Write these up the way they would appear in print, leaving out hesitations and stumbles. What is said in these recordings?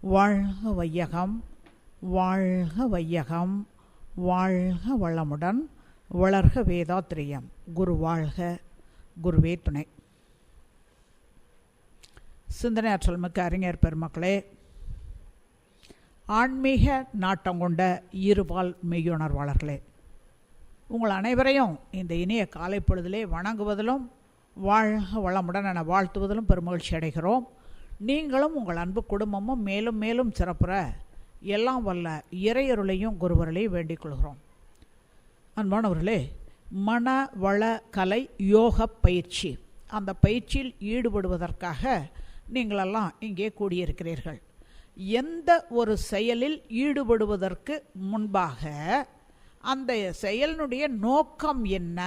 வாழ்க வையகம், வாழ்க வையகம், வாழ்க வளமுடன், வளர்க வேதாத்திரியம். குரு வாழ்க, குருவே துணை. சிந்தனை ஆற்றல் மிக்க அறிஞர் பெருமக்களே, ஆன்மீக நாட்டம் கொண்ட இருபால் மெய்யுணர்வாளர்களே, உங்கள் அனைவரையும் இந்த இனிய காலை பொழுதிலே வணங்குவதிலும் வாழ்க வளமுடன் என வாழ்த்துவதிலும் பெருமகிழ்ச்சி அடைகிறோம். நீங்களும் உங்கள் அன்பு குடும்பமும் மேலும் மேலும் சிறப்புற எல்லாம் வல்ல இறையருளையும் குருவர்களையும் வேண்டிக் கொள்கிறோம். அன்பானவர்களே, மன வள கலை யோக பயிற்சி, அந்த பயிற்சியில் ஈடுபடுவதற்காக நீங்களெல்லாம் இங்கே கூடியிருக்கிறீர்கள். எந்த ஒரு செயலில் ஈடுபடுவதற்கு முன்பாக அந்த செயலினுடைய நோக்கம் என்ன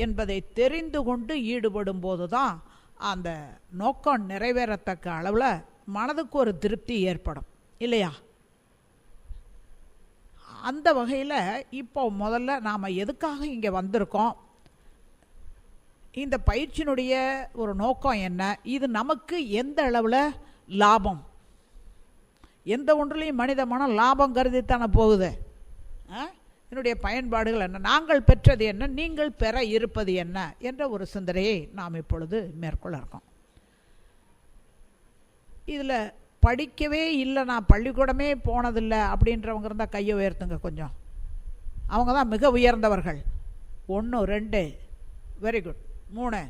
என்பதை தெரிந்து கொண்டு ஈடுபடும் போது தான் அந்த நோக்கம் நிறைவேறத்தக்க அளவில் மனதுக்கு ஒரு திருப்தி ஏற்படும், இல்லையா? அந்த வகையில் இப்போ முதல்ல நாம் எதுக்காக இங்கே வந்திருக்கோம், இந்த பயிற்சியினுடைய ஒரு நோக்கம் என்ன, இது நமக்கு எந்த அளவில் லாபம், எந்த ஒன்றிலையும் மனித மனம் லாபம் கருதித்தானே போகுது. என்னுடைய பயன்பாடுகள் என்ன, நாங்கள் பெற்றது என்ன, நீங்கள் பெற இருப்பது என்ன என்ற ஒரு சிந்தனையை நாம் இப்பொழுது மேற்கொள்ள இருக்கோம். இதில் படிக்கவே இல்லை, நான் பள்ளிக்கூடமே போனதில்லை அப்படின்றவங்க இருந்தால் கையை உயர்த்துங்க கொஞ்சம். அவங்க தான் மிக உயர்ந்தவர்கள். 1 2 வெரி குட். 3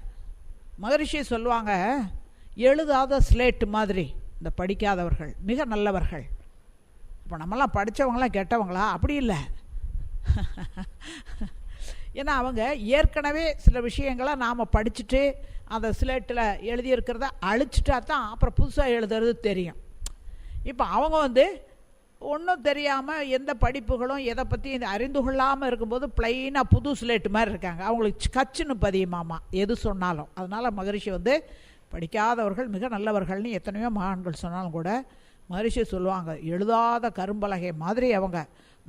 மகரிஷி சொல்லுவாங்க, எழுதாத ஸ்லேட்டு மாதிரி இந்த படிக்காதவர்கள் மிக நல்லவர்கள். இப்போ நம்மளாம் படித்தவங்களாம் கெட்டவங்களா? அப்படி இல்லை. ஏன்னா அவங்க ஏற்கனவே சில விஷயங்களை நாம் படிச்சுட்டு அந்த ஸ்லேட்டில் எழுதியிருக்கிறத அழிச்சிட்டா தான் அப்புறம் புதுசாக எழுதுறது தெரியும். இப்போ அவங்க ஒன்றும் தெரியாமல் எந்த படிப்புகளும் எதை பற்றி அறிந்து கொள்ளாமல் இருக்கும்போது பிளைனாக புது ஸ்லேட்டு மாதிரி இருக்காங்க. அவங்களுக்கு கச்சுன்னு பதியுமாமா எது சொன்னாலும். அதனால் மகரிஷி படிக்காதவர்கள் மிக நல்லவர்கள்னு எத்தனையோ மகான்கள் சொன்னாலும் கூட மகரிஷி சொல்லுவாங்க, எழுதாத கரும்பலகை மாதிரி அவங்க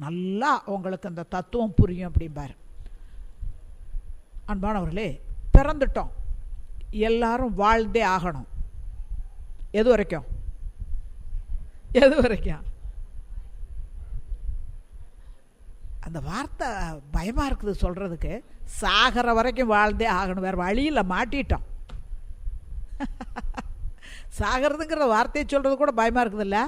நல்லா அவங்களுக்கு அந்த தத்துவம் புரியும் அப்படிம்பார். அன்பானவர்களே, பிறந்துட்டோம், எல்லாரும் வாழ்ந்தே ஆகணும். எது வரைக்கும்? அந்த வார்த்தை பயமாக இருக்குது சொல்கிறதுக்கு. சாகிற வரைக்கும் வாழ்ந்தே ஆகணும், வேறு வழியில் மாட்டிட்டோம். சாகிறதுங்கிற வார்த்தையை சொல்கிறது கூட பயமாக இருக்குதுல்ல.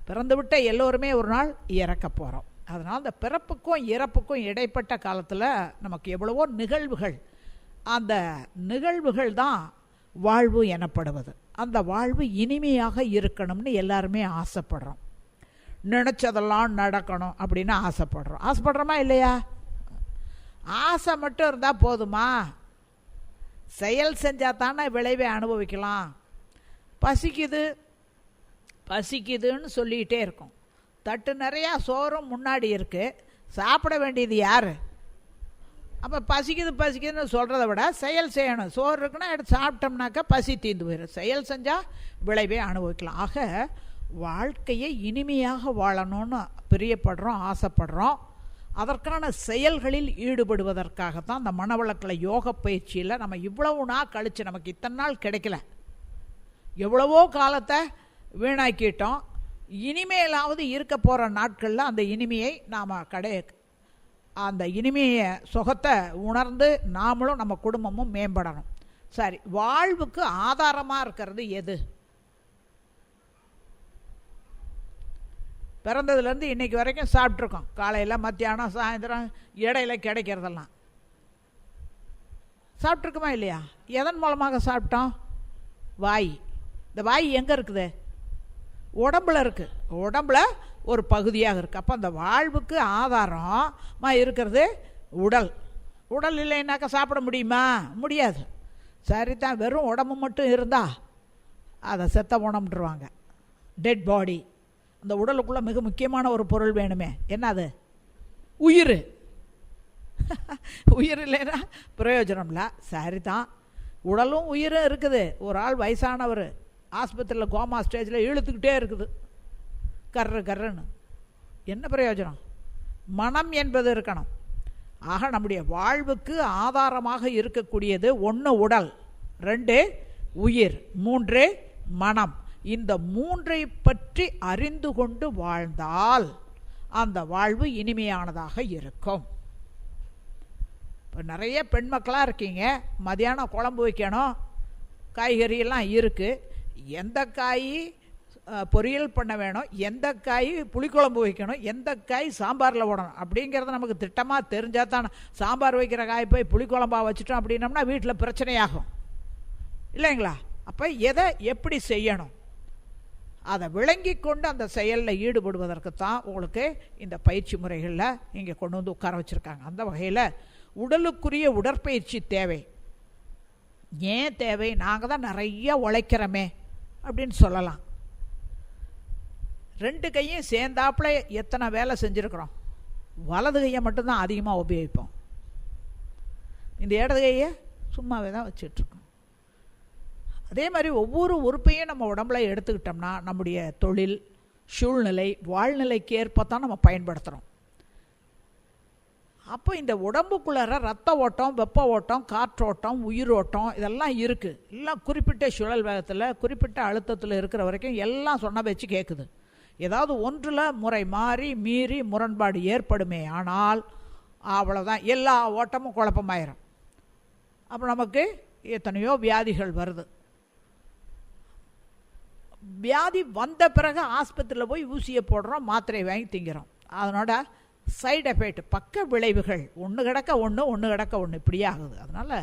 பிறந்து விட்ட எல்லோருமே ஒரு நாள் இறக்க போகிறோம். அதனால் அந்த பிறப்புக்கும் இறப்புக்கும் இடைப்பட்ட காலத்தில் நமக்கு எவ்வளவோ நிகழ்வுகள், அந்த நிகழ்வுகள் தான் வாழ்வு எனப்படுவது. அந்த வாழ்வு இனிமையாக இருக்கணும்னு எல்லாருமே ஆசைப்படுறோம். நினச்சதெல்லாம் நடக்கணும் அப்படின்னு ஆசைப்படுறோம். ஆசைப்படுறோமா இல்லையா? ஆசை மட்டும் இருந்தால் போதுமா? செயல் செஞ்சால் தானே விளைவை அனுபவிக்கலாம். பசிக்குதுன்னு சொல்லிக்கிட்டே இருக்கும். தட்டு நிறையா சோறும் முன்னாடி இருக்குது, சாப்பிட வேண்டியது யார்? அப்போ பசிக்குதுன்னு சொல்கிறத விட செயல் செய்யணும். சோறு இருக்குன்னா எடுத்து சாப்பிட்டோம்னாக்கா பசி தீர்ந்து போயிடும். செயல் செஞ்சால் விளைவை அனுபவிக்கலாம். ஆக வாழ்க்கையை இனிமையாக வாழணும்னு பிரியப்படுறோம், ஆசைப்படுறோம். அதற்கான செயல்களில் ஈடுபடுவதற்காகத்தான் அந்த மனவளக்கலை யோக பயிற்சியில் நம்ம இவ்வளவு நாள் கழித்து, நமக்கு இத்தனை நாள் கிடைக்கல, எவ்வளவோ காலத்தை வீணாக்கிட்டோம். இனிமேலாவது இருக்க போகிற நாட்களில் அந்த இனிமையை நாம் அந்த இனிமையை சுகத்தை உணர்ந்து நாமளும் நம்ம குடும்பமும் மேம்படணும். சரி, வாழ்வுக்கு ஆதாரமாக இருக்கிறது எது? பிறந்ததுலேருந்து இன்றைக்கி வரைக்கும் சாப்பிட்ருக்கோம். காலையில், மத்தியானம், சாயந்தரம், இடையில கிடைக்கிறதெல்லாம் சாப்பிட்ருக்குமா இல்லையா? எதன் மூலமாக சாப்பிட்டோம்? வாய். இந்த வாய் எங்கே இருக்குது? உடம்புல இருக்குது. உடம்புல ஒரு பகுதியாக இருக்குது. அப்போ அந்த வாழ்வுக்கு ஆதாரமாக இருக்கிறது உடல். உடல் இல்லைன்னாக்கா சாப்பிட முடியுமா? முடியாது. சரி தான், வெறும் உடம்பு மட்டும் இருந்தால் அதை செத்த உணம்ன்றுவாங்க, டெட் பாடி. அந்த உடலுக்குள்ளே மிக முக்கியமான ஒரு பொருள் வேணுமே, என்னது? உயிர். உயிர் இல்லைன்னா பிரயோஜனம் இல்லை. சரி தான், உடலும் உயிரும் இருக்குது. ஒரு ஆள் வயசானவர் ஆஸ்பத்திரியில் கோமா ஸ்டேஜில் இழுத்துக்கிட்டே இருக்குது, கர்றன்னு. என்ன பிரயோஜனம்? மனம் என்பது இருக்கணும். ஆக நம்முடைய வாழ்வுக்கு ஆதாரமாக இருக்கக்கூடியது 1 உடல், 2 உயிர், 3 மனம், இந்த மூன்றை பற்றி அறிந்து கொண்டு வாழ்ந்தால் அந்த வாழ்வு இனிமையானதாக இருக்கும். இப்போ நிறைய பெண் மக்களாக இருக்கீங்க, மதியானம் குழம்பு வைக்கணும், காய்கறியெல்லாம் இருக்குது, எந்த காய் பொரியல் பண்ண வேணும், எந்த காய் புளிக்குழம்பு வைக்கணும், எந்த காய் சாம்பாரில் போடணும் அப்படிங்கிறது நமக்கு திட்டமாக தெரிஞ்சால் தான். சாம்பார் வைக்கிற காய் போய் புளிக்குழம்பாக வச்சுட்டோம் அப்படின்னம்னா வீட்டில் பிரச்சனையாகும் இல்லைங்களா? அப்போ எதை எப்படி செய்யணும் அதை விளங்கி கொண்டு அந்த செயலில் ஈடுபடுவதற்கு தான் உங்களுக்கு இந்த பயிற்சி முறைகளில் இங்கே கொண்டு வந்து உட்கார வச்சுருக்காங்க. அந்த வகையில் உடலுக்குரிய உடற்பயிற்சி தேவை. ஏன் தேவை? நாங்கள் தான் நிறைய உழைக்கிறோமே அப்படின்னு சொல்லலாம். 2 கையும் சேர்ந்தாப்புல எத்தனை வேலை செஞ்சுருக்குறோம். வலது கையை மட்டும்தான் அதிகமாக உபயோகிப்போம், இந்த இடது கையை சும்மாவே தான் வச்சுட்ருக்கோம். அதே மாதிரி ஒவ்வொரு உறுப்பையும் நம்ம உடம்புல எடுத்துக்கிட்டோம்னா நம்முடைய தொழில், சூழ்நிலை, வாழ்நிலைக்கு ஏற்பத்தான் நம்ம பயன்படுத்துகிறோம். அப்போ இந்த உடம்புக்குள்ளார ரத்த ஓட்டம், வெப்ப ஓட்டம், காற்றோட்டம், உயிரோட்டம் இதெல்லாம் இருக்குது. எல்லாம் குறிப்பிட்ட சுழல் வேகத்தில், குறிப்பிட்ட அழுத்தத்தில் இருக்கிற வரைக்கும் எல்லாம் சொன்ன பேச்சு கேட்குது. ஏதாவது ஒன்றில் முறை மாறி மீறி முரண்பாடு ஏற்படுமே ஆனால் அவ்வளோதான், எல்லா ஓட்டமும் குழப்பமாயிரும். அப்போ நமக்கு எத்தனையோ வியாதிகள் வருது. வியாதி வந்த பிறகு ஆஸ்பத்திரியில் போய் ஊசியை போடுறோம், மாத்திரை வாங்கி திங்கிறோம். அதனோட சைடு எஃபெக்ட், பக்க விளைவுகள் ஒன்று கிடக்க ஒன்று இப்படியே ஆகுது. அதனால்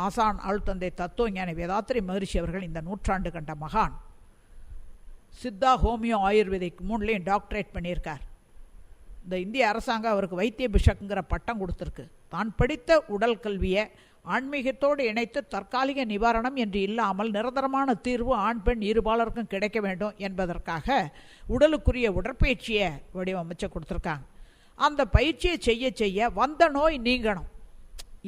ஆசான் அழுத்தந்தை தத்துவஞானி வேதாத்திரி மகரிஷி அவர்கள், இந்த நூற்றாண்டு கண்ட மகான், சித்தா, ஹோமியோ, ஆயுர்வேதிக் 3லையும் டாக்டரேட் பண்ணியிருக்கார். இந்த இந்திய அரசாங்கம் அவருக்கு வைத்திய பிஷக்குங்கிற பட்டம் கொடுத்துருக்கு. தான் படித்த உடல் கல்வியை ஆன்மீகத்தோடு இணைத்து தற்காலிக நிவாரணம் என்று இல்லாமல் நிரந்தரமான தீர்வு ஆண் பெண் இருபாலருக்கும் கிடைக்க வேண்டும் என்பதற்காக உடலுக்குரிய உடற்பயிற்சியை வடிவமைச்சு கொடுத்துருக்காங்க. அந்த பயிற்சியை செய்ய செய்ய வந்த நோய் நீங்கணும்.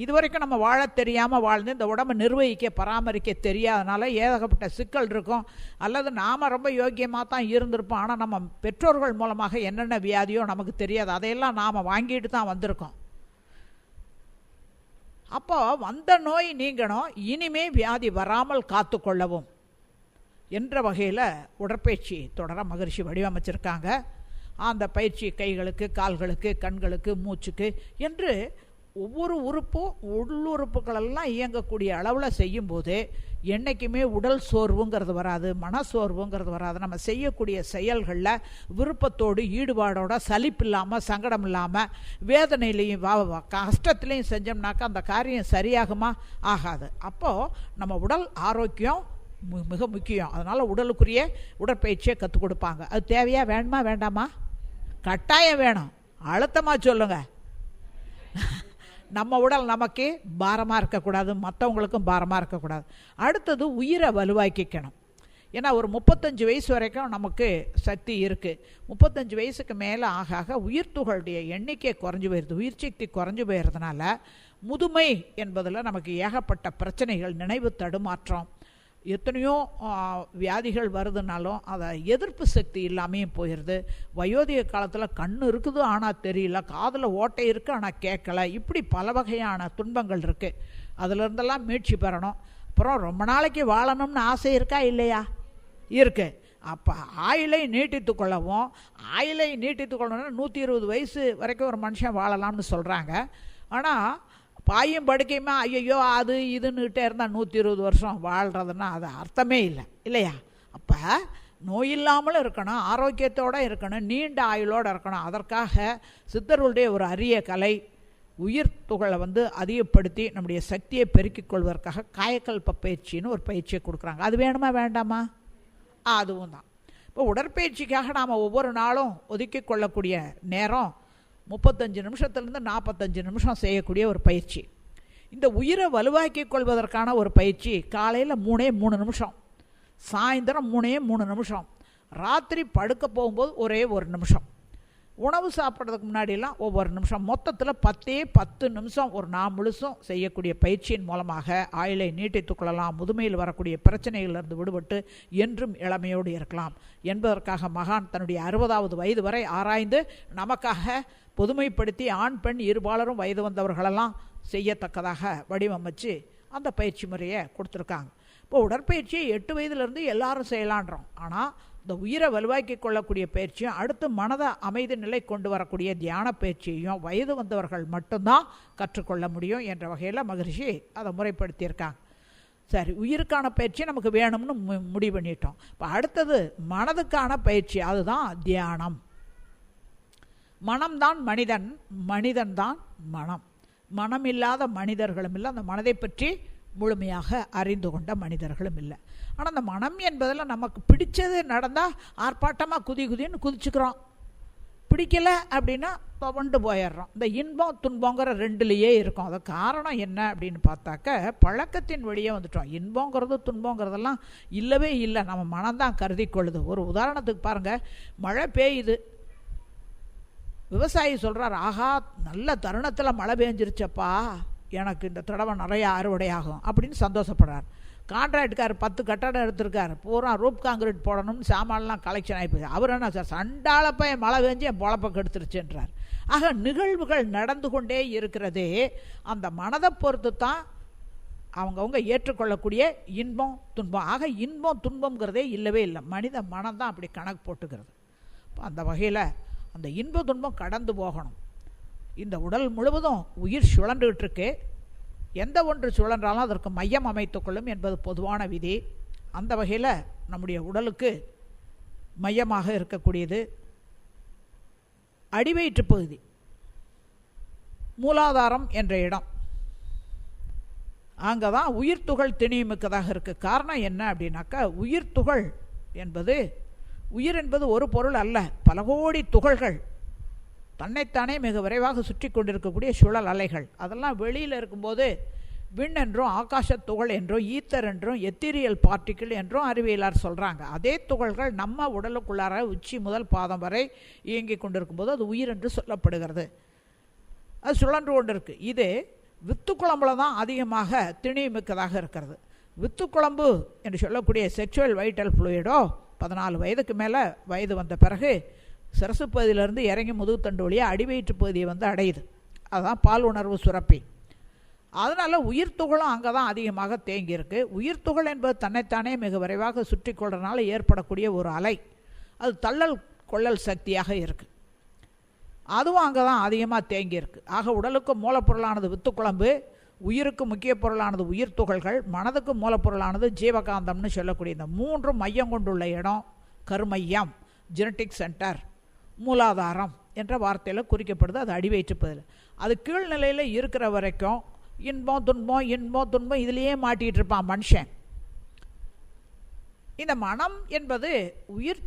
இதுவரைக்கும் நம்ம வாழ தெரியாமல் வாழ்ந்து இந்த உடம்பை நிர்வகிக்க பராமரிக்க தெரியாதனால ஏகப்பட்ட சிக்கல் இருக்கும். அல்லது நாம் ரொம்ப யோக்கியமாக தான் இருந்திருப்போம், ஆனால் நம்ம பெற்றோர்கள் மூலமாக என்னென்ன வியாதியோ நமக்கு தெரியாது, அதையெல்லாம் நாம் வாங்கிட்டு தான் வந்திருக்கோம். அப்போ வந்த நோய் நீங்கணும், இனிமே வியாதி வராமல் காத்து கொள்ளவும் என்ற வகையில் உடற்பயிற்சி தொடர மகரிஷி வடிவமைச்சிருக்காங்க. அந்த பயிற்சி கைகளுக்கு, கால்களுக்கு, கண்களுக்கு, மூச்சுக்கு என்று ஒவ்வொரு உறுப்பும் உள்ளுறுப்புகளெல்லாம் இயங்கக்கூடிய அளவில் செய்யும்போது என்றைக்குமே உடல் சோர்வுங்கிறது வராது, மனசோர்வுங்கிறது வராது. நம்ம செய்யக்கூடிய செயல்களில் விருப்பத்தோடு, ஈடுபாடோட, சலிப்பு இல்லாமல், சங்கடம் இல்லாமல், வேதனையிலையும் கஷ்டத்துலேயும் செஞ்சோம்னாக்கா அந்த காரியம் சரியாகுமா? ஆகாது. அப்போது நம்ம உடல் ஆரோக்கியம் மிக முக்கியம். அதனால் உடலுக்குரிய உடற்பயிற்சியை கற்றுக் கொடுப்பாங்க. அது தேவையா, வேணுமா, வேண்டாமா? கட்டாயம் வேணும். அழுத்தமாக சொல்லுங்கள். நம்ம உடல் நமக்கு பாரமாக இருக்கக்கூடாது, மற்றவங்களுக்கும் பாரமாக இருக்கக்கூடாது. அடுத்தது உயிரை வலுவாக்கிக்கணும். ஏன்னா ஒரு 35 வயசு வரைக்கும் நமக்கு சக்தி இருக்குது. 35 வயசுக்கு மேலே ஆக ஆக உயிர்த்துகளுடைய எண்ணிக்கை குறைஞ்சி போயிடுது, உயிர் சக்தி குறைஞ்சி போயிடுறதுனால முதுமை என்பதில் நமக்கு ஏகப்பட்ட பிரச்சனைகள், நினைவு தடுமாற்றம், எத்தனையோ வியாதிகள் வருதுனாலும் அதை எதிர்ப்பு சக்தி இல்லாமையும் போயிடுது. வயோதிக காலத்தில் கண் இருக்குது ஆனால் தெரியல, காதில் ஓட்டை இருக்குது ஆனால் கேட்கலை, இப்படி பல வகையான துன்பங்கள் இருக்குது. அதிலிருந்தெல்லாம் மீட்சி பெறணும். அப்புறம் ரொம்ப நாளைக்கு வாழணும்னு ஆசை இருக்கா இல்லையா? இருக்குது. அப்போ ஆயுளை நீட்டித்து கொள்ளவும், ஆயுளை நீட்டித்து கொள்ளணும்னா 120 வயசு வரைக்கும் ஒரு மனுஷன் வாழலாம்னு சொல்கிறாங்க. ஆனால் பாயும் படுக்கையுமா ஐயோ அது இதுன்னுகிட்டே இருந்தால் 120 வருஷம் வாழ்கிறதுனா அது அர்த்தமே இல்லை இல்லையா? அப்போ நோய் இல்லாமலும் இருக்கணும், ஆரோக்கியத்தோடு இருக்கணும், நீண்ட ஆயுளோடு இருக்கணும். அதற்காக சித்தர்களுடைய ஒரு அரிய கலை உயிர் துகளை அதிகப்படுத்தி நம்முடைய சக்தியை பெருக்கிக் கொள்வதற்காக காயக்கல்ப பயிற்சின்னு ஒரு பயிற்சியை கொடுக்குறாங்க. அது வேணுமா வேண்டாமா? அதுவும் தான். இப்போ உடற்பயிற்சிக்காக நாம் ஒவ்வொரு நாளும் ஒதுக்கி கொள்ளக்கூடிய நேரம் 35 நிமிஷத்துலேருந்து 45 நிமிஷம் செய்யக்கூடிய ஒரு பயிற்சி. இந்த உயிரை வலுவாக்கி கொள்வதற்கான ஒரு பயிற்சி காலையில் 3 நிமிஷம், சாயந்தரம் 3 நிமிஷம், ராத்திரி படுக்க போகும்போது ஒரே 1 நிமிஷம், உணவு சாப்பிட்றதுக்கு முன்னாடியெல்லாம் ஒவ்வொரு நிமிஷம், மொத்தத்தில் 10 நிமிஷம் ஒரு நாள் முழுசும் செய்யக்கூடிய பயிற்சியின் மூலமாக ஆயுளை நீட்டித்துக் கொள்ளலாம். முதுமையில் வரக்கூடிய பிரச்சனைகளிலிருந்து விடுபட்டு என்றும் இளமையோடு இருக்கலாம் என்பதற்காக மகான் தன்னுடைய 60வது வயது வரை ஆராய்ந்து நமக்காக பொதுமைப்படுத்தி ஆண் பெண் இருபாலரும் வயது வந்தவர்களெல்லாம் செய்யத்தக்கதாக வடிவமைச்சு அந்த பயிற்சி முறையை கொடுத்துருக்காங்க. இப்போ உடற்பயிற்சியை 8 வயதிலிருந்து எல்லாரும் செய்யலான்றோம். ஆனால் இந்த உயிரை வலுவாக்கி கொள்ளக்கூடிய பயிற்சியும் அடுத்து மனதை அமைதி நிலை கொண்டு வரக்கூடிய தியான பயிற்சியையும் வயது வந்தவர்கள் மட்டும்தான் கற்றுக்கொள்ள முடியும் என்ற வகையில் மகரிஷி அதை முறைப்படுத்தியிருக்காங்க. சரி, உயிருக்கான பயிற்சி நமக்கு வேணும்னு முடிவு பண்ணிட்டோம். இப்போ அடுத்தது மனதுக்கான பயிற்சி, அதுதான் தியானம். மனம்தான் மனிதன், மனிதன்தான் மனம். மனம் இல்லாத மனிதர்களும் இல்லை, அந்த மனதை பற்றி முழுமையாக அறிந்து கொண்ட மனிதர்களும் இல்லை. ஆனால் அந்த மனம் என்பதில் நமக்கு பிடிச்சது நடந்தால் ஆர்ப்பாட்டமாக குதின்னு குதிச்சுக்கிறோம். பிடிக்கலை அப்படின்னா துவண்டு போயிடுறோம். இந்த இன்பம் துன்பங்கிற ரெண்டுலேயே இருக்கும். அது காரணம் என்ன அப்படின்னு பார்த்தாக்க பழக்கத்தின் வழியே வந்துட்டோம். இன்பங்கிறது துன்பங்கிறதெல்லாம் இல்லவே இல்லை, நம்ம மனம்தான் கருதி கொள்ளுது. ஒரு உதாரணத்துக்கு பாருங்கள், மழை பெய்யுது, விவசாயி சொல்கிறார், ஆஹா நல்ல தருணத்தில் மழை பெஞ்சிருச்சப்பா, எனக்கு இந்த தடவை நிறைய அறுவடை ஆகும் அப்படின்னு சந்தோஷப்படுறார். கான்ட்ராக்டுக்கார் 10 கட்டடம் எடுத்திருக்கார், பூரா ரூப் காங்கிரீட் போடணும்னு சாமான்லாம் கலெக்ஷன் ஆகிப்போச்சு. அவர் என்ன சார், சண்டாளப்போ என் மழை பெஞ்சு என் பொழப்பை கெடுத்துருச்சுன்றார். ஆக நிகழ்வுகள் நடந்து கொண்டே இருக்கிறதே அந்த மனதை பொறுத்து தான் அவங்கவுங்க ஏற்றுக்கொள்ளக்கூடிய இன்பம் துன்பம். ஆக இன்பம் துன்பங்கிறதே இல்லவே இல்லை, மனித மனம்தான் அப்படி கணக்கு போட்டுக்கிறது. அந்த வகையில் அந்த இன்ப துன்பம் கடந்து போகணும். இந்த உடல் முழுவதும் உயிர் சுழன்றுகிட்டு இருக்கு. எந்த ஒன்று சுழன்றாலும் அதற்கு மையம் அமைத்துக்கொள்ளும் என்பது பொதுவான விதி. அந்த வகையில் நம்முடைய உடலுக்கு மையமாக இருக்கக்கூடியது அடிவயிற்று பகுதி, மூலாதாரம் என்ற இடம். அங்கே தான் உயிர் துகள் திணிமிக்கதாக இருக்குது. காரணம் என்ன அப்படின்னாக்கா, உயிர் துகள் என்பது, உயிர் என்பது ஒரு பொருள் அல்ல, பல கோடி துகள்கள் தன்னைத்தானே மிக விரைவாக சுற்றி கொண்டிருக்கக்கூடிய சுழல் அலைகள். அதெல்லாம் வெளியில் இருக்கும்போது விண் என்றும் ஆகாச துகள் என்றும் ஈத்தர் என்றும் எத்திரியல் பார்ட்டிக்கிள் என்றும் அறிவியலார் சொல்கிறாங்க. அதே துகள்கள் நம்ம உடலுக்குள்ளார உச்சி முதல் பாதம் வரை இயங்கி கொண்டிருக்கும்போது அது உயிர் என்று சொல்லப்படுகிறது. அது சுழன்று கொண்டு இருக்கு. இது வித்துக்குழம்புல தான் அதிகமாக திணிமிக்கதாக இருக்கிறது. வித்துக்குழம்பு என்று சொல்லக்கூடிய செக்ஷுவல் வைட்டல் ஃப்ளூயிடோ 14 வயதுக்கு மேலே வயது வந்த பிறகு சிரசு பகுதியிலேருந்து இறங்கி முதுகுத்தண்டு வழியாக அடிவயிற்று பகுதியை வந்து அடையுது. அதுதான் பால் உணர்வு சுரப்பி. அதனால் உயிர்த்துகளும் அங்கே தான் அதிகமாக தேங்கியிருக்கு. உயிர்த்துகள் என்பது தன்னைத்தானே மிக விரைவாக சுற்றி கொள்றதுனால ஏற்படக்கூடிய ஒரு அலை, அது தள்ளல் கொள்ளல் சக்தியாக இருக்குது. அதுவும் அங்கே தான் அதிகமாக தேங்கியிருக்கு. ஆக உடலுக்கு மூலப்பொருளானது வித்துக்குழம்பு, உயிருக்கு முக்கிய பொருளானது உயிர் துகள்கள், மனதுக்கு மூலப்பொருளானது ஜீவகாந்தம்னு சொல்லக்கூடிய இந்த 3 மையம் கொண்டுள்ள இடம் கருமையம், ஜெனட்டிக் சென்டர், மூலாதாரம் என்ற வார்த்தையில் குறிக்கப்படுது. அது அடிவயிற்று பகுதியில். அது கீழ்நிலையில் இருக்கிற வரைக்கும் இன்பம் துன்பம் இதுலேயே மாட்டிகிட்டு இருப்பான் மனுஷன். இந்த மனம் என்பது உயிர்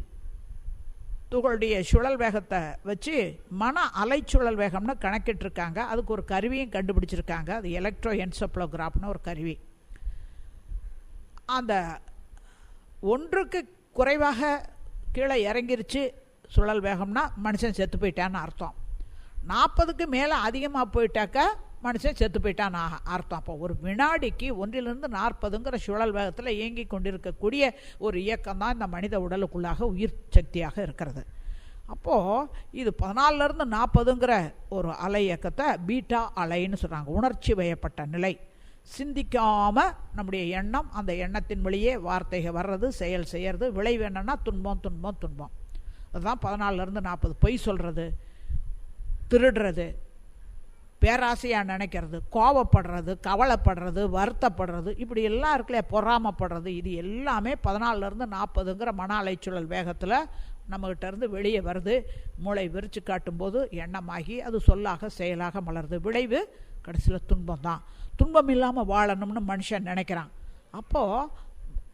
துகளுடைய சுழல் வேகத்தை வச்சு மன அலைச்சுழல் வேகம்னு கணக்கிட்டிருக்காங்க. அதுக்கு ஒரு கருவியும் கண்டுபிடிச்சிருக்காங்க. அது எலக்ட்ரோ என்செஃபலோகிராஃப்னு ஒரு கருவி. அந்த ஒன்றுக்கு குறைவாக கீழே இறங்கிருச்சு சுழல் வேகம்னா மனுஷன் செத்து போயிட்டான்னு அர்த்தம். 40க்கு மேலே அதிகமாக போயிட்டாக்கா மனுஷன் செத்து போயிட்டான்னு அர்த்தம். அப்போ ஒரு வினாடிக்கு 1லிருந்து 40ங்கிற சுழல் வேகத்தில் இயங்கி கொண்டிருக்கக்கூடிய ஒரு இயக்கம் தான் இந்த மனித உடலுக்குள்ளாக உயிர் சக்தியாக இருக்கிறது. அப்போது இது 14லிருந்து 40ங்கிற ஒரு அலை இயக்கத்தை பீட்டா அலைன்னு சொல்கிறாங்க. உணர்ச்சி வயப்பட்ட நிலை, சிந்திக்காமல் நம்முடைய எண்ணம், அந்த எண்ணத்தின் வழியே வார்த்தைகள் வர்றது, செயல் செய்கிறது. விளைவு என்னன்னா துன்பம். அதுதான் 14லிருந்து 40. பொய் சொல்கிறது, திருடுறது, பேராசையாக நினைக்கிறது, கோவப்படுறது, கவலைப்படுறது, வருத்தப்படுறது, இப்படி எல்லாம் இருக்குல்லையா, பொறாமப்படுறது, இது எல்லாமே 14லிருந்து 40ங்கிற மன அலைச்சுழல் வேகத்தில் நம்மகிட்ட இருந்து வெளியே வருது. மூளை விரிச்சு காட்டும்போது எண்ணமாகி அது சொல்லாக செயலாக மலருது. விளைவு கடைசியில் துன்பம் தான். துன்பம் இல்லாமல் வாழணும்னு மனுஷன் நினைக்கிறான். அப்போது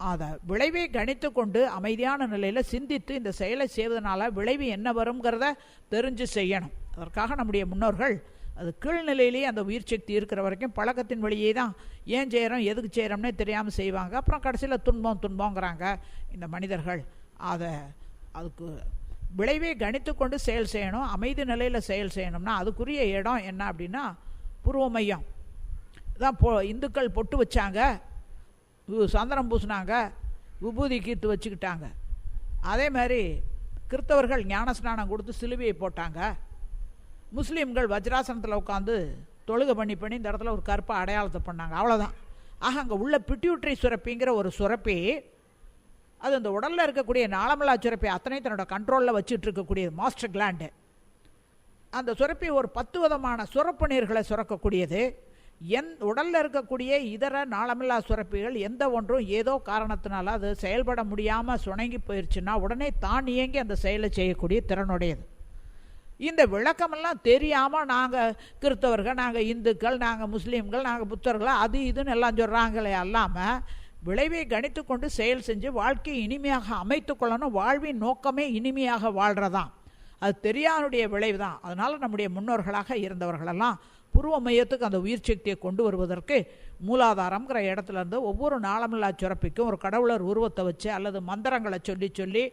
அதை விளைவை கணித்து கொண்டு அமைதியான நிலையில் சிந்தித்து இந்த செயலை செய்வதனால விளைவு என்ன வருங்கிறத தெரிஞ்சு செய்யணும். அதற்காக நம்முடைய முன்னோர்கள் அது கீழ்நிலையிலேயே அந்த உயிர் சக்தி இருக்கிற வரைக்கும் பழக்கத்தின் வழியே தான் ஏன் செய்கிறோம் எதுக்கு செய்கிறோம்னே தெரியாமல் செய்வாங்க. அப்புறம் கடைசியில் துன்பங்கிறாங்க இந்த மனிதர்கள். அதுக்கு விளைவை கணித்து கொண்டு செயல் செய்யணும். அமைதி நிலையில் செயல் செய்யணும்னா அதுக்குரிய இடம் என்ன அப்படின்னா பூர்வ மையம் தான். இந்துக்கள் பொட்டு வச்சாங்க, சந்தனம் பூசினாங்க, விபூதி கீர்த்து வச்சுக்கிட்டாங்க. அதே மாதிரி கிறிஸ்தவர்கள் ஞானஸ்நானம் கொடுத்து சிலுவையை போட்டாங்க. முஸ்லீம்கள் வஜ்ராசனத்தில் உட்காந்து தொழுகை பண்ணி இந்த இடத்துல ஒரு கருப்பை அடையாளத்தை பண்ணாங்க. அவ்வளோதான். ஆக அங்கே உள்ள பிட்யூட்ரி சுரப்பிங்கிற ஒரு சுரப்பி, அது அந்த உடலில் இருக்கக்கூடிய நாளமில்லா சுரப்பி அத்தனை தன்னோட கண்ட்ரோலில் வச்சுட்டு இருக்கக்கூடியது மாஸ்டர் கிளாண்டு. அந்த சுரப்பி ஒரு 10 விதமான சுரப்பு நீர்களை சுரக்கக்கூடியது. உடலில் இருக்கக்கூடிய இதர நாளமில்லா சுரப்பிகள் எந்த ஒன்றும் ஏதோ காரணத்தினால அது செயல்பட முடியாமல் சுணங்கி போயிடுச்சுன்னா உடனே தான் இயங்கி அந்த செயலை செய்யக்கூடிய திறனுடையது. இந்த விளக்கமெல்லாம் தெரியாமல் நாங்கள் கிறிஸ்தவர்கள், நாங்கள் இந்துக்கள், நாங்கள் முஸ்லீம்கள், நாங்கள் புத்தர்கள், அது இதுன்னு எல்லாம் சொல்கிறாங்களே அல்லாமல் விளைவை கணித்து கொண்டு செயல் செஞ்சு வாழ்க்கையை இனிமையாக அமைத்து கொள்ளணும். வாழ்வின் நோக்கமே இனிமையாக வாழ்கிறதான். அது தெரியாதுடைய விளைவு தான். அதனால் நம்முடைய முன்னோர்களாக இருந்தவர்களெல்லாம் புருவ மையத்துக்கு அந்த உயிர் சக்தியை கொண்டு வருவதற்கு மூலாதாரங்கிற இடத்துலேருந்து ஒவ்வொரு நாளமில்லா சுரப்பிக்கும் ஒரு கடவுளர் உருவத்தை வச்சு அல்லது மந்திரங்களை சொல்லி சொல்லி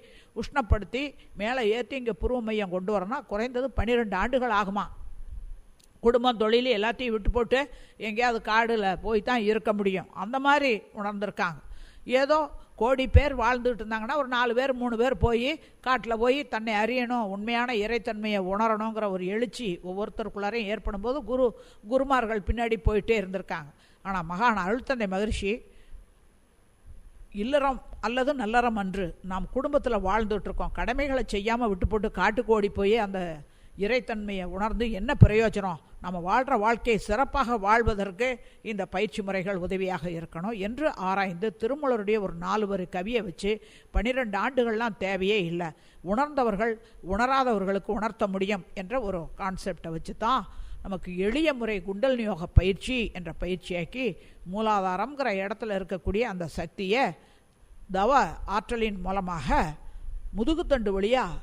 உஷ்ணப்படுத்தி மேலே ஏற்றி இங்கே புருவ மையம் கொண்டு வரணும்னா குறைந்தது 12 ஆண்டுகள் ஆகுமா. குடும்பம் தொழில் எல்லாத்தையும் விட்டு போட்டு எங்கேயாவது காடில் போய் தான் இருக்க முடியும். அந்த மாதிரி உணர்ந்திருக்காங்க. ஏதோ கோடி பேர் வாழ்ந்துட்டு இருந்தாங்கன்னா ஒரு 4 பேர் 3 பேர் போய் காட்டில் போய் தன்னை அறியணும், உண்மையான இறைத்தன்மையை உணரணுங்கிற ஒரு எழுச்சி ஒவ்வொருத்தருக்குள்ளாரையும் ஏற்படும் போது குருமார்கள் பின்னாடி போயிட்டே இருந்திருக்காங்க. ஆனால் மகான் அருள்தந்தை மகரிஷி இல்லறம் அல்லது நல்லறம் அன்று நாம் குடும்பத்தில் வாழ்ந்துட்டுருக்கோம், கடமைகளை செய்யாமல் விட்டு போட்டு காட்டுக்கு ஓடி போய் அந்த இறைத்தன்மையை உணர்ந்து என்ன பிரயோஜனம், நம்ம வாழ்கிற வாழ்க்கையை சிறப்பாக வாழ்வதற்கு இந்த பயிற்சி முறைகள் உதவியாக இருக்கணும் என்று ஆராய்ந்து திருமூலருடைய ஒரு 4 வரி கவியை வச்சு 12 ஆண்டுகள்லாம் தேவையே இல்லை, உணர்ந்தவர்கள் உணராதவர்களுக்கு உணர்த்த முடியும் என்ற ஒரு கான்செப்டை வச்சு தான் நமக்கு எளிய முறை குண்டலினி யோக பயிற்சி என்ற பயிற்சியாக்கி மூலாதாரங்கிற இடத்துல இருக்கக்கூடிய அந்த சக்தியை தவ ஆற்றலின் மூலமாக முதுகுத்தண்டு வழியாக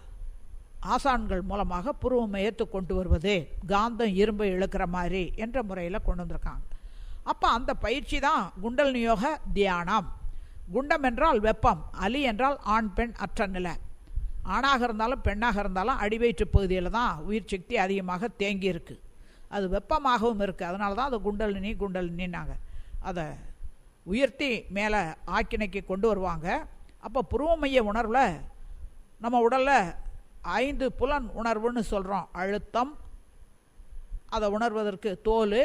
ஆசான்கள் மூலமாக புருவ மையத்தை கொண்டு வருவது, காந்தம் இரும்பை இழுக்கிற மாதிரி என்ற முறையில் கொண்டு வந்திருக்காங்க. அப்போ அந்த பயிற்சி தான் குண்டலினி யோக தியானம். குண்டம் என்றால் வெப்பம், அலி என்றால் ஆண் பெண் அற்ற நிலை. ஆணாக இருந்தாலும் பெண்ணாக இருந்தாலும் அடிவயிற்று பகுதியில் தான் உயிர் சக்தி அதிகமாக தேங்கி இருக்கு. அது வெப்பமாகவும் இருக்குது. அதனால தான் அது குண்டலினின்னாங்க. அதை உயர்த்தி மேலே ஆக்கினைக்கு கொண்டு வருவாங்க. அப்போ புருவ மைய உணர்வில் நம்ம உடலில் 5 புலன் உணர்வுன்னு சொல்கிறோம். அழுத்தம், அதை உணர்வதற்கு தோல்,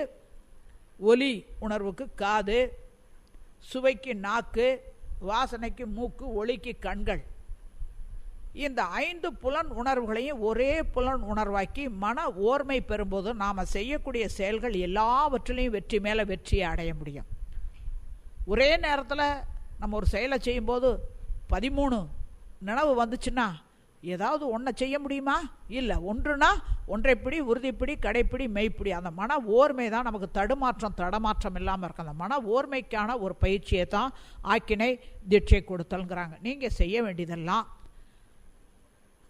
ஒலி உணர்வுக்கு காது, சுவைக்கு நாக்கு, வாசனைக்கு மூக்கு, ஒளிக்கு கண்கள். இந்த 5 புலன் உணர்வுகளையும் ஒரே புலன் உணர்வாக்கி மன ஓர்மை பெறும்போது நாம் செய்யக்கூடிய செயல்கள் எல்லாவற்றிலையும் வெற்றி மேலே வெற்றியை அடைய முடியும். ஒரே நேரத்தில் நம்ம ஒரு செயலை செய்யும்போது 13 நினைவு வந்துச்சுன்னா ஏதாவது ஒன்றை செய்ய முடியுமா? இல்லை. ஒன்றுனா ஒன்றைப்பிடி, உறுதிப்பிடி, கடைப்பிடி, மெய்ப்பிடி. அந்த மன ஓர்மை தான் நமக்கு தடமாற்றம் இல்லாமல் இருக்கும். அந்த மன ஓர்மைக்கான ஒரு பயிற்சியை தான் ஆக்கினை தீட்சை கொடுத்தல்ங்கிறாங்க. நீங்கள் செய்ய வேண்டியதெல்லாம்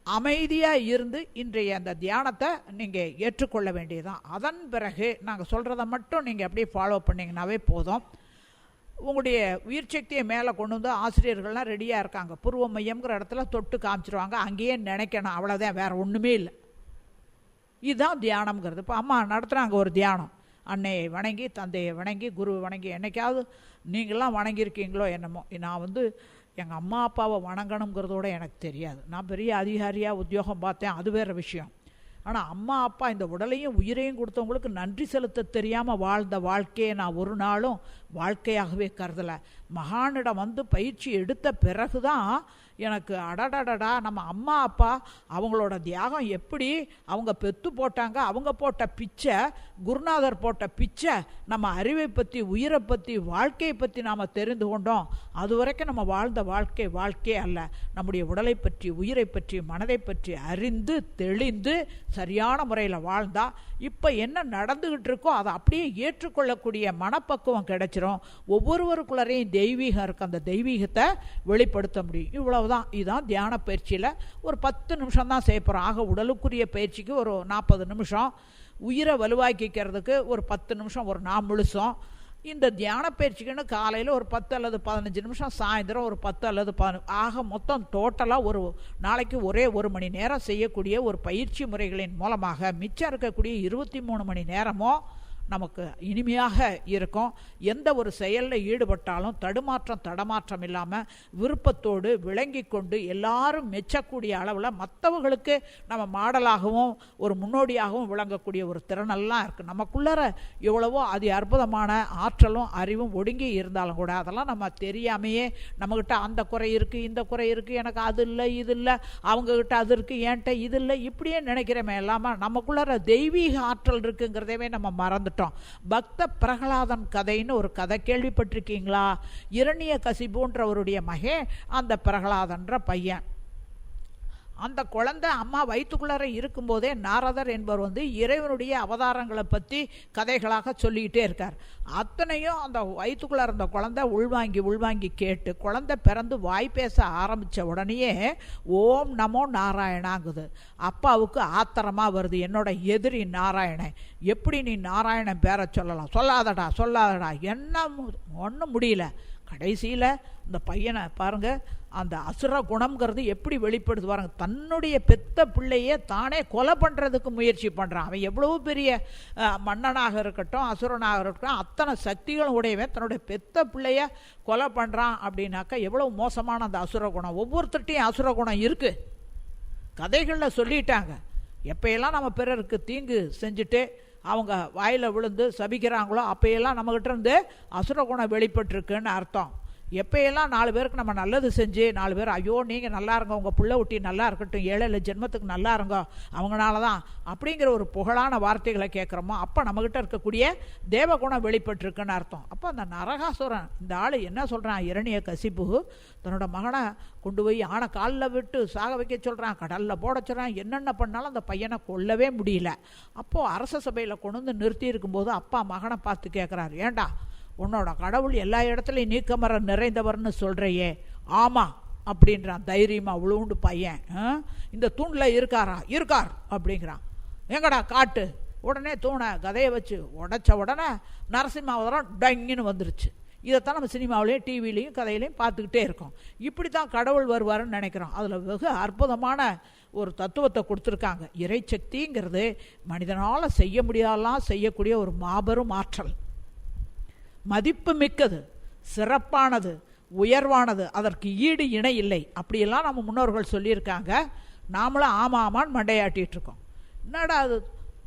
அமைதியாக இருந்து இன்றைய அந்த தியானத்தை நீங்கள் ஏற்றுக்கொள்ள வேண்டியதுதான். அதன் பிறகு நாங்கள் சொல்கிறத மட்டும் நீங்கள் அப்படியே ஃபாலோ பண்ணிங்கன்னாவே போதும். உங்களுடைய உயிர் சக்தியை மேலே கொண்டு வந்து ஆசிரியர்கள்லாம் ரெடியாக இருக்காங்க. புருவ மையம்ங்கிற இடத்துல தொட்டு காமிச்சிருவாங்க. அங்கேயே நினைக்கணும், அவ்வளோதான், வேறு ஒன்றுமே இல்லை. இதுதான் தியானம்ங்கிறது. இப்போ அம்மா நடத்துகிறாங்க ஒரு தியானம். அன்னையை வணங்கி, தந்தையை வணங்கி, குருவை வணங்கி. என்னைக்காவது நீங்களாம் வணங்கியிருக்கீங்களோ என்னமோ. நான் எங்கள் அம்மா அப்பாவை வணங்கணுங்கிறதோட எனக்கு தெரியாது. நான் பெரிய அதிகாரியாக உத்தியோகம் பார்த்தேன், அது வேறு விஷயம். ஆனால் அம்மா அப்பா இந்த உடலையும் உயிரையும் கொடுத்தவங்களுக்கு நன்றி செலுத்த தெரியாமல் வாழ்ந்த வாழ்க்கையை நான் ஒரு நாளும் வாழ்க்கையாகவே கருதலை. மகானிடம் வந்து பயிற்சி எடுத்த பிறகு தான் எனக்கு அடடடடா, நம்ம அம்மா அப்பா அவங்களோட தியாகம் எப்படி அவங்க பெத்து போட்டாங்க, அவங்க போட்ட பிச்சை, குருநாதர் போட்ட பிச்சை, நம்ம அறிவை பற்றி, உயிரை பற்றி, வாழ்க்கையை பற்றி நாம் தெரிந்து கொண்டோம். அது வரைக்கும் நம்ம வாழ்ந்த வாழ்க்கை அல்ல. நம்முடைய உடலை பற்றி, உயிரை பற்றி, மனதை பற்றி அறிந்து தெளிந்து சரியான முறையில் வாழ்ந்தா இப்போ என்ன நடந்துகிட்டு இருக்கோ அதை அப்படியே ஏற்றுக்கொள்ளக்கூடிய மனப்பக்குவம் கிடைச்சிரும். ஒவ்வொருவருக்குள்ளரையும் தெய்வீகம் இருக்கு, அந்த தெய்வீகத்தை வெளிப்படுத்த முடியும். இவ்வளவுதான். இதுதான் தியான பயிற்சியில் ஒரு 10 நிமிஷம் தான் செய்ய போகிறோம். ஆக உடலுக்குரிய பயிற்சிக்கு ஒரு 40 நிமிஷம், உயிரை வலுவாக்கிக்கிறதுக்கு ஒரு 10 நிமிஷம், ஒரு நாள் முழுசும். இந்த தியான பயிற்சிக்குன்னு காலையில் ஒரு 10 அல்லது 15 நிமிஷம், சாயந்தரம் ஒரு 10 அல்லது 15, ஆக மொத்தம் டோட்டலாக ஒரு நாளைக்கு ஒரே 1 மணி நேரம் செய்யக்கூடிய ஒரு பயிற்சி முறைகளின் மூலமாக மிச்சம் இருக்கக்கூடிய 23 மணி நேரமோ நமக்கு இனிமையாக இருக்கும். எந்த ஒரு செயலில் ஈடுபட்டாலும் தடமாற்றம் இல்லாமல் விருப்பத்தோடு விளங்கி கொண்டு எல்லாரும் மெச்சக்கூடிய அளவில் மற்றவர்களுக்கு நம்ம மாடலாகவும் ஒரு முன்னோடியாகவும் விளங்கக்கூடிய ஒரு திறனெல்லாம் இருக்குது. நமக்குள்ளார எவ்வளவோ அது அற்புதமான ஆற்றலும் அறிவும் ஒடுங்கி இருந்தாலும் கூட அதெல்லாம் நம்ம தெரியாமையே நம்மக்கிட்ட அந்த குறை இருக்குது, இந்த குறை இருக்குது, எனக்கு அது இல்லை, இது இல்லை, அவங்கக்கிட்ட அது இருக்குது, ஏன்ட்ட இது இல்லை, இப்படியே நினைக்கிறமே இல்லாமல் நமக்குள்ளார தெய்வீக ஆற்றல் இருக்குங்கிறதவே நம்ம மறந்துட்டோம். பக்த பிரகலாதன் கதைன்னு ஒரு கதை கேள்விப்பட்டிருக்கீங்களா? இரணிய கசிபுன்றவருடைய மகன் அந்த பிரகலாதன்ற பையன். அந்த குழந்தை அம்மா வயிற்றுக்குள்ளார இருக்கும்போதே நாரதர் என்பவர் இறைவனுடைய அவதாரங்களை பற்றி கதைகளாக சொல்லிக்கிட்டே இருக்கார். அத்தனையும் அந்த வயிற்றுக்குள்ளார இருந்த குழந்தை உள்வாங்கி கேட்டு குழந்தை பிறந்து வாய் பேச ஆரம்பித்த உடனேயே ஓம் நமோ நாராயணாங்குது. அப்பாவுக்கு ஆத்திரமாக வருது, என்னோட எதிரி நாராயணன், எப்படி நீ நாராயணன் பேரை சொல்லலாம், சொல்லாதடா என்ன ஒன்றும் முடியல. கடைசியில் இந்த பையனை பாருங்கள், அந்த அசுர குணம்ங்கிறது எப்படி வெளிப்படுது பாருங்க. தன்னுடைய பெத்த பிள்ளையே தானே கொலை பண்ணுறதுக்கு முயற்சி பண்ணுறான். அவன் எவ்வளவு பெரிய மன்னனாக இருக்கட்டும், அசுரனாக இருக்கட்டும், அத்தனை சக்திகளும் உடையவன் தன்னுடைய பெத்த பிள்ளைய கொலை பண்ணுறான் அப்படின்னாக்கா எவ்வளவு மோசமான அந்த அசுர குணம். ஒவ்வொருத்தட்டையும் அசுர குணம் இருக்குது, கதைகளில் சொல்லிட்டாங்க. எப்பையெல்லாம் நம்ம பிறருக்கு தீங்கு செஞ்சுட்டு அவங்க வாயில் விழுந்து சபிக்கிறாங்களோ அப்பையெல்லாம் நம்மகிட்ட இருந்து அசுர குணம் வெளிப்பட்டுருக்குன்னு அர்த்தம். எப்பையெல்லாம் 4 பேருக்கு நம்ம நல்லது செஞ்சு 4 பேர் ஐயோ நீங்கள் நல்லா இருங்க, உங்கள் புள்ள ஊட்டி நல்லா இருக்கட்டும், 7 ஜென்மத்துக்கு நல்லா இருங்க அவங்களால தான் அப்படிங்கிற ஒரு புகழான வார்த்தைகளை கேட்குறோமோ அப்போ நம்மகிட்ட இருக்கக்கூடிய தேவகுணம் வெளிப்பட்டுருக்குன்னு அர்த்தம். அப்போ அந்த நரகாசுரன் இந்த ஆள் என்ன சொல்கிறான், இரணிய கசிப்பு தன்னோட மகனை கொண்டு போய் ஆனை காலில் விட்டு சாக வைக்க சொல்கிறான், கடலில் போட சொல்கிறான், என்னென்ன பண்ணாலும் அந்த பையனை கொல்லவே முடியல. அப்போது அரச சபையில் கொண்டு வந்து நிறுத்தி இருக்கும்போது அப்பா மகனை பார்த்து கேட்குறாரு, ஏண்டா உன்னோட கடவுள் எல்லா இடத்துலையும் நீக்கமர நிறைந்தவர்னு சொல்கிறையே? ஆமாம் அப்படின்றான் தைரியமாக உழுவுண்டு பையன். இந்த தூணில் இருக்கார் அப்படிங்கிறான். எங்கடா காட்டு. உடனே தூணை கதையை வச்சு உடைச்ச உடனே நரசிம்மாவதாரம் டங்கின்னு வந்துருச்சு. இதைத்தான் நம்ம சினிமாவிலையும் டிவிலையும் கதையிலையும் பார்த்துக்கிட்டே இருக்கோம். இப்படி தான் கடவுள் வருவாருன்னு நினைக்கிறோம். அதில் வெகு அற்புதமான ஒரு தத்துவத்தை கொடுத்துருக்காங்க. இறைசக்திங்கிறது மனிதனால் செய்ய முடியாதெல்லாம் செய்யக்கூடிய ஒரு மாபெரும் ஆற்றல், மதிப்பு மிக்கது, சிறப்பானது, உயர்வானது, அதற்கு ஈடு இணை இல்லை. அப்படியெல்லாம் நம்ம முன்னோர்கள் சொல்லியிருக்காங்க. நாமளும் ஆமாமான்னு மண்டையாட்டிகிட்டு இருக்கோம். என்னடா அது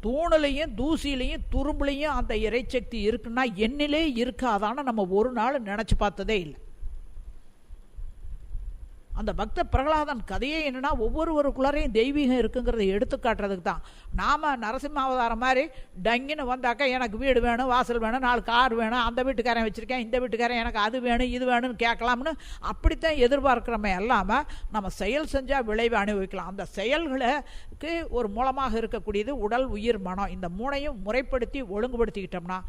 தூணுலையும் தூசிலையும் துரும்புலையும் அந்த இறைசக்தி இருக்குன்னா என்னிலே இருக்காதான்னு நம்ம ஒரு நாள் நினச்சி பார்த்ததே இல்லை. அந்த பக்த பிரகலாதன் கதையே என்னன்னா ஒவ்வொருவருக்குள்ளாரையும் தெய்வீகம் இருக்குங்கிறத எடுத்து காட்டுறதுக்கு தான். நாம் நரசிம்மாவதாரம் மாதிரி டங்கின்னு வந்தாக்கா எனக்கு வீடு வேணும், வாசல் வேணும், 4 கார் வேணும், அந்த வீட்டுக்காரன் வச்சுருக்கேன், இந்த வீட்டுக்காரன் எனக்கு அது வேணும் இது வேணும்னு கேட்கலாம்னு அப்படித்தான் எதிர்பார்க்குறமே இல்லாமல் நம்ம செயல் செஞ்சால் விளைவை அனுபவிக்கலாம். அந்த செயல்களுக்கு ஒரு மூலமாக இருக்கக்கூடியது உடல், உயிர், மனம். இந்த 3ஐயும் முறைப்படுத்தி ஒழுங்குபடுத்திக்கிட்டோம்னா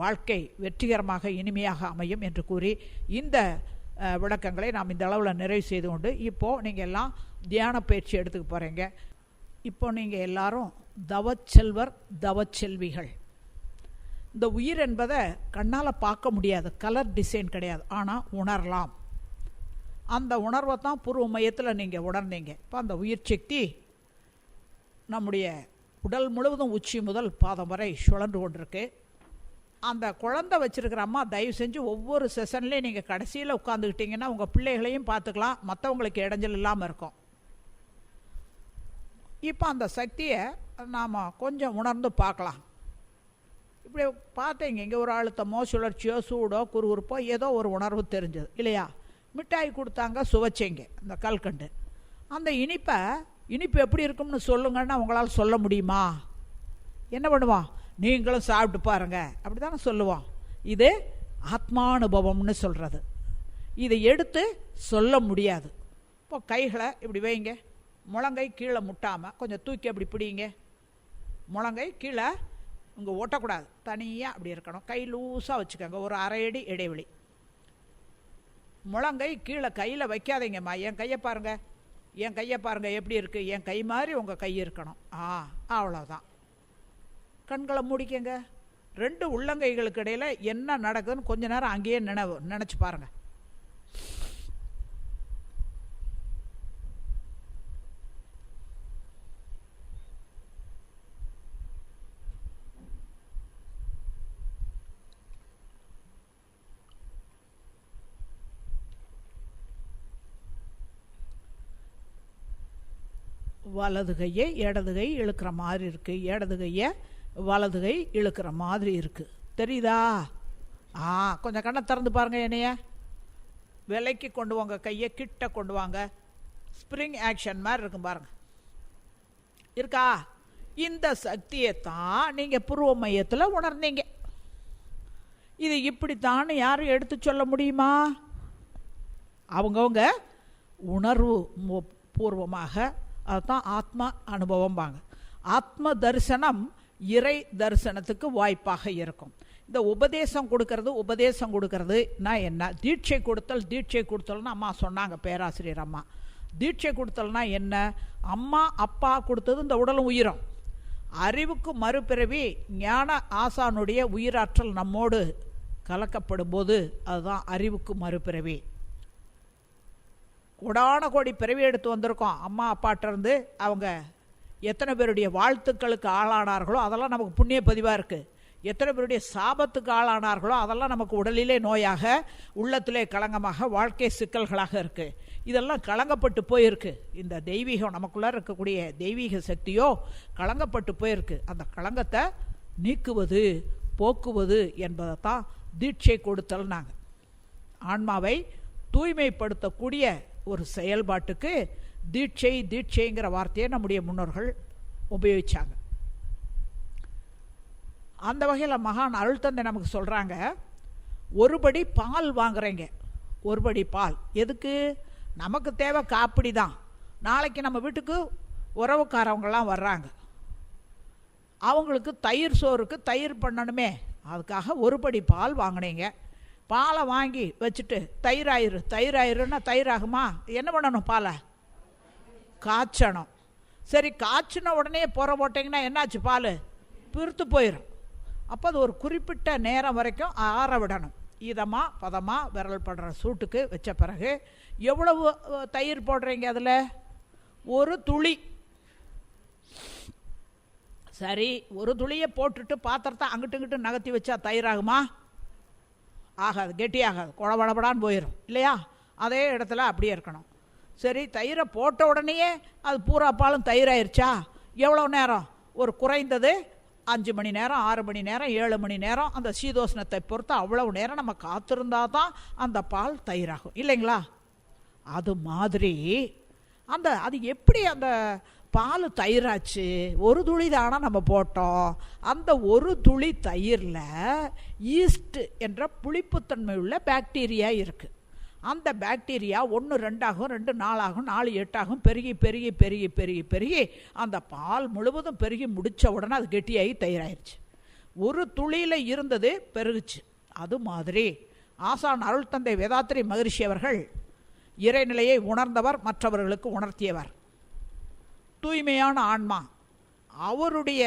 வாழ்க்கை வெற்றிகரமாக இனிமையாக அமையும் என்று கூறி இந்த விளக்கங்களை நாம் இந்த அளவில் நிறைவு செய்து கொண்டு இப்போது நீங்கள் எல்லாம் தியான பயிற்சி எடுத்துக்க போகிறீங்க. இப்போ நீங்கள் எல்லாரும் தவச்செல்வர் தவச்செல்விகள். இந்த உயிர் என்பதை கண்ணால் பார்க்க முடியாது, கலர் டிசைன் கிடையாது, ஆனால் உணரலாம். அந்த உணர்வை தான் பூர்வ மையத்தில் நீங்கள் உணர்ந்தீங்க. இப்போ அந்த உயிர் சக்தி நம்முடைய உடல் முழுவதும் உச்சி முதல் பாதம் வரை சுழன்று கொண்டிருக்கு. அந்த குழந்தை வச்சுருக்கிற அம்மா தயவு செஞ்சு ஒவ்வொரு செஷன்லேயும் நீங்கள் கடைசியில் உட்காந்துக்கிட்டிங்கன்னா உங்கள் பிள்ளைகளையும் பார்த்துக்கலாம், மற்றவங்களுக்கு இடைஞ்சல் இல்லாமல் இருக்கும். இப்போ அந்த சக்தியை நாம் கொஞ்சம் உணர்ந்து பார்க்கலாம். இப்படி பார்த்தீங்க, இங்கே ஒரு அழுத்தமோ சுழற்சியோ சூடோ குறுகுறுப்போ ஏதோ ஒரு உணர்வு தெரிஞ்சது இல்லையா? மிட்டாய் கொடுத்தாங்க, சுவைச்சிங்க அந்த கல்கண்டு. அந்த இனிப்பு எப்படி இருக்கும்னு சொல்லுங்கன்னா உங்களால் சொல்ல முடியுமா? என்ன பண்ணுவோம்? நீங்களும் சாப்பிட்டு பாருங்க அப்படி தானே சொல்லுவோம். இது ஆத்மானுபவம்னு சொல்கிறது. இதை எடுத்து சொல்ல முடியாது. இப்போ கைகளை இப்படி வைங்க, முழங்கை கீழே முட்டாமல் கொஞ்சம் தூக்கி அப்படி பிடிங்க. முழங்கை கீழே இங்கே ஒட்டக்கூடாது, தனியாக அப்படி இருக்கணும். கை லூஸாக வச்சுக்கோங்க, ஒரு 1/2 அடி இடைவெளி. முழங்கை கீழே கையில் வைக்காதீங்கம்மா. என் கையை பாருங்கள் எப்படி இருக்குது, என் கை மாதிரி உங்கள் கை இருக்கணும். அவ்வளோதான். கண்களை மூடிக்கங்க. 2 உள்ளங்கைகளுக்கு இடையில் என்ன நடக்குதுன்னு கொஞ்ச நேரம் அங்கேயே நினச்சி பாருங்கள். வலது கையை இடது கை இழுக்கிற மாதிரி இருக்குது, இடது கையை வலது கை இழுக்கிற மாதிரி இருக்குது. தெரியுதா? கொஞ்சம் கண்ணை திறந்து பாருங்கள். என்னைய விலைக்கு கொண்டு வாங்க, கையை கிட்ட கொண்டு வாங்க. ஸ்ப்ரிங் ஆக்ஷன் மாதிரி இருக்கும் பாருங்கள். இருக்கா? இந்த சக்தியை தான் நீங்கள் புருவ மையத்தில் உணர்ந்தீங்க. இது இப்படித்தான் யாரும் எடுத்து சொல்ல முடியுமா? அவங்கவுங்க உணர்வு பூர்வமாக, அதுதான் ஆத்மா அனுபவம்பாங்க. ஆத்ம தரிசனம் இறை தரிசனத்துக்கு வாய்ப்பாக இருக்கும். இந்த உபதேசம் கொடுக்கறதுனா என்ன? தீட்சை கொடுத்தல்னு அம்மா சொன்னாங்க, பேராசிரியர் அம்மா. தீட்சை கொடுத்தல்னா என்ன? அம்மா அப்பா கொடுத்தது இந்த உடலும் உயிரும். அறிவுக்கு மறுபிறவி ஞான ஆசானுடைய உயிராற்றல் நம்மோடு கலக்கப்படும் போது அதுதான் அறிவுக்கு மறுபிறவி. கோடான கோடி பிறவி எடுத்து வந்திருக்கோம். அம்மா அப்பாட்டிருந்து அவங்க எத்தனை பேருடைய வாழ்த்துக்களுக்கு ஆளானார்களோ அதெல்லாம் நமக்கு புண்ணிய பதிவாக இருக்குது. எத்தனை பேருடைய சாபத்துக்கு ஆளானார்களோ அதெல்லாம் நமக்கு உடலிலே நோயாக, உள்ளத்திலே களங்கமாக, வாழ்க்கை சிக்கல்களாக இருக்குது. இதெல்லாம் களங்கப்பட்டு போயிருக்கு. இந்த தெய்வீகம் நமக்குள்ளே இருக்கக்கூடிய தெய்வீக சக்தியோ களங்கப்பட்டு போயிருக்கு. அந்த களங்கத்தை நீக்குவது, போக்குவது என்பதைத்தான் தீட்சை கொடுத்தல். நாங்கள் ஆன்மாவை தூய்மைப்படுத்தக்கூடிய ஒரு செயல்பாட்டுக்கு தீட்சைங்கிற வார்த்தையை நம்முடைய முன்னோர்கள் உபயோகிச்சாங்க. அந்த வகையில் மகான் அருள் தந்தை நமக்கு சொல்கிறாங்க, ஒருபடி பால் வாங்குறீங்க. ஒருபடி பால் எதுக்கு? நமக்கு தேவை காப்பிடி தான். நாளைக்கு நம்ம வீட்டுக்கு உறவுக்காரவங்கெல்லாம் வர்றாங்க, அவங்களுக்கு தயிர் சோறுக்கு தயிர் பண்ணணுமே, அதுக்காக ஒருபடி பால் வாங்கினீங்க. பாலை வாங்கி வச்சுட்டு தயிராயிருன்னா தயிராகுமா? என்ன பண்ணணும்? பாலை காய்ச்சணும். சரி, காய்ச்சின உடனே போட்டிங்கன்னா என்னாச்சு? பால் பிறுத்து போயிடும். அப்போ அது ஒரு குறிப்பிட்ட நேரம் வரைக்கும் ஆற விடணும். இதமாக பதமாக விரல் படுற சூட்டுக்கு வச்ச பிறகு எவ்வளவு தயிர் போடுறீங்க? அதில் ஒரு துளி. சரி, ஒரு துளியை போட்டுட்டு பாத்திரத்தை அங்கிட்டு இங்கிட்டு நகர்த்தி வச்சா தயிராகுமா? ஆகாது, கெட்டியாகாது, குழபடபடான்னு போயிடும் இல்லையா? அதே இடத்துல அப்படியே இருக்கணும். சரி, தயிரை போட்ட உடனேயே அது பூரா பாலும் தயிராயிருச்சா? எவ்வளோ நேரம்? ஒரு குறைந்தது 5 மணி நேரம், 6 மணி நேரம், 7 மணி நேரம், அந்த சீதோஷ்ணத்தை பொறுத்து அவ்வளவு நேரம் நம்ம காத்திருந்தா தான் அந்த பால் தயிராகும் இல்லைங்களா? அது மாதிரி அது எப்படி அந்த பால் தயிராச்சு? ஒரு துளி தானே நம்ம போட்டோம். அந்த ஒரு துளி தயிரில் ஈஸ்ட் என்ற புளிப்புத்தன்மை உள்ள பாக்டீரியா இருக்குது. அந்த பாக்டீரியா 1 2 ஆகும், 2 4 ஆகும், 4 8 ஆகும், பெருகி பெருகி பெருகி பெருகி பெருகி அந்த பால் முழுவதும் பெருகி முடித்த உடனே அது கெட்டியாகி தயிராயிருச்சு. ஒரு துளியில் இருந்தது பெருகுச்சு. அது மாதிரி ஆசான் அருள் தந்தை வேதாத்திரி மகரிஷி அவர்கள் இறைநிலையை உணர்ந்தவர், மற்றவர்களுக்கு உணர்த்தியவர். தூய்மையான ஆன்மா, அவருடைய